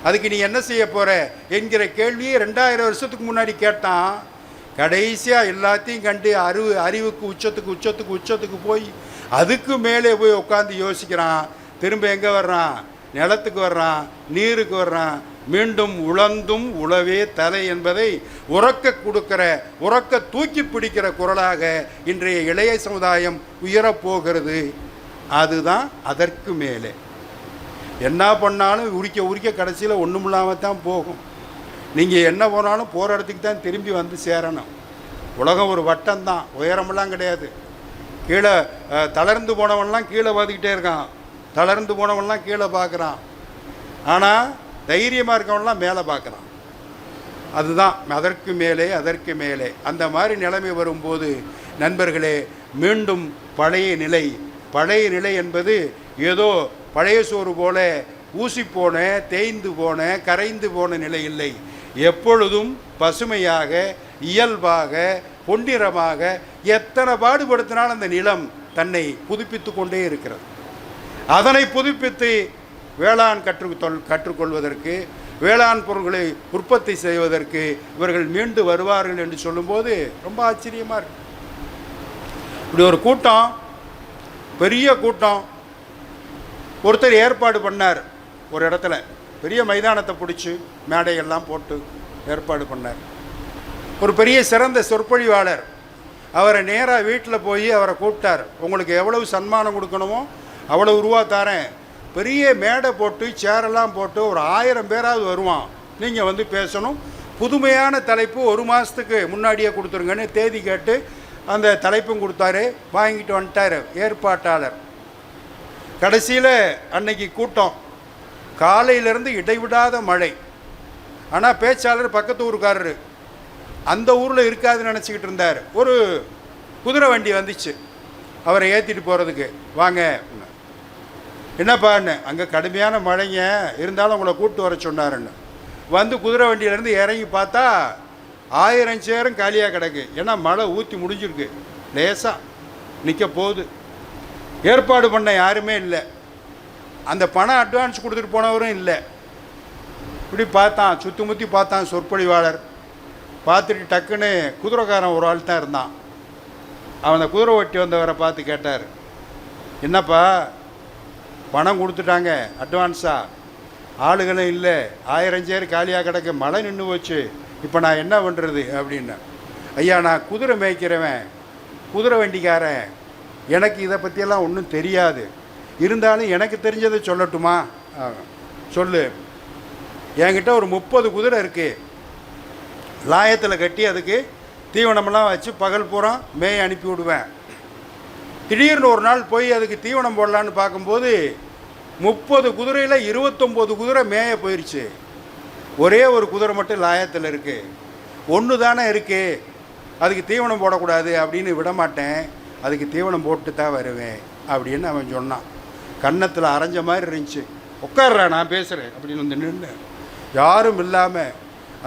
அதுக்கு நீ என்ன செய்ய போகிற என்கிற கேள்வியை 2000 வருஷத்துக்கு முன்னாடி கேட்டான். கடைசியாக எல்லாத்தையும் கண்டு அறிவுக்கு உச்சத்துக்கு போய் அதுக்கு மேலே போய் உட்காந்து யோசிக்கிறான். திரும்ப எங்கே வர்றான்? நிலத்துக்கு வர்றான், நீருக்கு வர்றான். மீண்டும் உழந்தும் உழவே தலை என்பதை உறக்க தூக்கி பிடிக்கிற குரலாக இன்றைய இளைய சமுதாயம் உயரப்போகிறது. அதுதான் அதற்கு மேலே. என்ன பண்ணாலும் உரிக்க கடைசியில் ஒன்றும் இல்லாமல் தான் போகும். நீங்கள் என்ன போனாலும் போகிற இடத்துக்கு தான் திரும்பி வந்து சேரணும். உலகம் ஒரு வட்டம் தான், உயரமெல்லாம் கிடையாது. கீழே தளர்ந்து போனவன்லாம் கீழே பார்த்துக்கிட்டே இருக்கான், தளர்ந்து போனவன்லாம் கீழே பார்க்குறான். ஆனால் தைரியமாக இருக்கவன்லாம் மேலே பார்க்குறான். அதுதான் அதற்கு மேலே. அந்த மாதிரி நிலைமை வரும்போது நண்பர்களே, மீண்டும் பழைய நிலை என்பது ஏதோ பழைய சோறு போல ஊசி போன, தேய்ந்து போன, கரைந்து போன நிலை இல்லை. எப்பொழுதும் பசுமையாக, இயல்பாக, பொன்னிறமாக, எத்தனை பாடுபடுத்தினாலும் அந்த நிலம் தன்னை புதுப்பித்து கொண்டே இருக்கிறது. அதனை புதுப்பித்து வேளாண் கற்றுக்கொள்வதற்கு, வேளாண் பொருட்களை உற்பத்தி செய்வதற்கு இவர்கள் மீண்டு வருவார்கள் என்று சொல்லும்போது ரொம்ப ஆச்சரியமாக இருக்கு. இப்படி ஒரு கூட்டம், பெரிய கூட்டம், ஒருத்தர் ஏற்பாடு பண்ணார். ஒரு இடத்துல பெரிய மைதானத்தை பிடிச்சி மேடையெல்லாம் போட்டு ஏற்பாடு பண்ணார். ஒரு பெரிய சிறந்த சொற்பொழிவாளர், அவரை நேராக வீட்டில் போய் அவரை கூப்பிட்டார். உங்களுக்கு எவ்வளவு சன்மானம் கொடுக்கணுமோ அவ்வளோ ரூபா தரேன், பெரிய மேடை போட்டு சேரெல்லாம் போட்டு ஒரு 1000 பேராவது வருவான், நீங்கள் வந்து பேசணும், புதுமையான தலைப்பு 1 மாதத்துக்கு முன்னாடியே கொடுத்துருங்கன்னு தேதி கேட்டு அந்த தலைப்பும் கொடுத்தாரு, வாங்கிட்டு வந்துட்டார் ஏற்பாட்டாளர். கடைசியில் அன்னைக்கு கூட்டம், காலையிலேருந்து இடைவிடாத மழை. ஆனால் பேச்சாளர் பக்கத்து ஊருக்காரரு, அந்த ஊரில் இருக்காதுன்னு நினச்சிக்கிட்டு இருந்தார். ஒரு குதிரை வண்டி வந்துச்சு அவரை ஏற்றிட்டு போகிறதுக்கு. வாங்க, என்னப்பான்னு, அங்கே கடுமையான மழைங்க, இருந்தாலும் உங்களை கூப்பிட்டு வர சொன்னாருன்னு. வந்து குதிரை வண்டியிலேருந்து இறங்கி பார்த்தா 1000 சேரும் காலியாக கிடக்கு. ஏன்னா மழை ஊற்றி முடிஞ்சிருக்கு, லேசாக நிற்க போகுது. ஏற்பாடு பண்ண யாருமே இல்லை, அந்த பணம் அட்வான்ஸ் கொடுத்துட்டு போனவரும் இல்லை. இப்படி பார்த்தான், சுற்றி முற்றி பார்த்தான் சொற்பொழிவாளர். பார்த்துட்டு டக்குன்னு குதிரைக்காரன் ஒரு ஆள் தான் இருந்தான். அவனை குதிரை ஓட்டி வந்தவரை பார்த்து கேட்டார், என்னப்பா பணம் கொடுத்துட்டாங்க அட்வான்ஸாக, ஆளுகளும் இல்லை, 1000 சேர் காலியாக கிடக்கு, மழை நின்று போச்சு, இப்போ நான் என்ன பண்ணுறது அப்படின்னு. ஐயா, நான் குதிரை மேய்க்கிறவன், குதிரை வண்டிக்காரன், எனக்கு இதை பற்றியெல்லாம் ஒன்றும் தெரியாது, இருந்தாலும் எனக்கு தெரிஞ்சதை சொல்லட்டுமா? சொல்லு. என்கிட்ட ஒரு 30 குதிரை இருக்குது, லாயத்தில் கட்டி அதுக்கு தீவனமெல்லாம் வச்சு பகல் பூரா மேய அனுப்பி விடுவேன். திடீர்னு ஒரு நாள் போய் அதுக்கு தீவனம் போடலான்னு பார்க்கும்போது 30 குதிரையில் 29 குதிரை மேய போயிடுச்சு. ஒரே ஒரு குதிரை மட்டும் லாயத்தில் இருக்குது. ஒன்று தானே இருக்குது, அதுக்கு தீவனம் போடக்கூடாது அப்படின்னு விட மாட்டேன், அதுக்கு தீவனம் போட்டு தான் வருவேன் அப்படின்னு அவன் சொன்னான். கன்னத்தில் அரைஞ்ச மாதிரி இருந்துச்சு. உட்கார்றா, நான் பேசுகிறேன் அப்படின்னு வந்து நின்று, யாரும் இல்லாமல்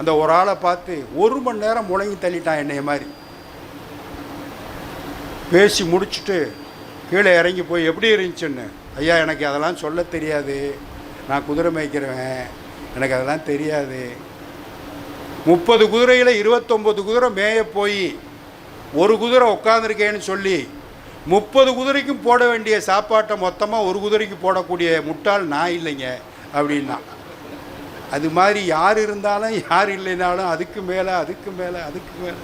அந்த ஒரு ஆளை பார்த்து 1 மணி நேரம் முழங்கி தள்ளிட்டான் என்னைய மாதிரி. பேசி முடிச்சுட்டு கீழே இறங்கி போய் எப்படி இருந்துச்சுன்னு, ஐயா எனக்கு அதெல்லாம் சொல்ல தெரியாது, நான் குதிரை மேய்க்கிறவன், எனக்கு அதெல்லாம் தெரியாது. 30 குதிரையில் 29 குதிரை மேய போய் ஒரு குதிரை உட்காந்துருக்கேன்னு சொல்லி 30 குதிரைக்கும் போட வேண்டிய சாப்பாட்டை மொத்தமாக ஒரு குதிரைக்கு போடக்கூடிய முட்டாள் நான் இல்லைங்க அப்படின்னா. அது மாதிரி யார் இருந்தாலும் யார் இல்லைனாலும் அதுக்கு மேலே அதுக்கு மேலே அதுக்கு மேலே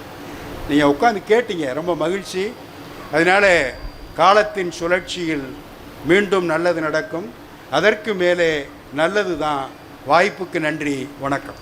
நீங்கள் உட்காந்து கேட்டீங்க, ரொம்ப மகிழ்ச்சி. அதனால் காலத்தின் சுழற்சியில் மீண்டும் நல்லது நடக்கும், அதற்கு மேலே நல்லது தான். வாய்ப்புக்கு நன்றி, வணக்கம்.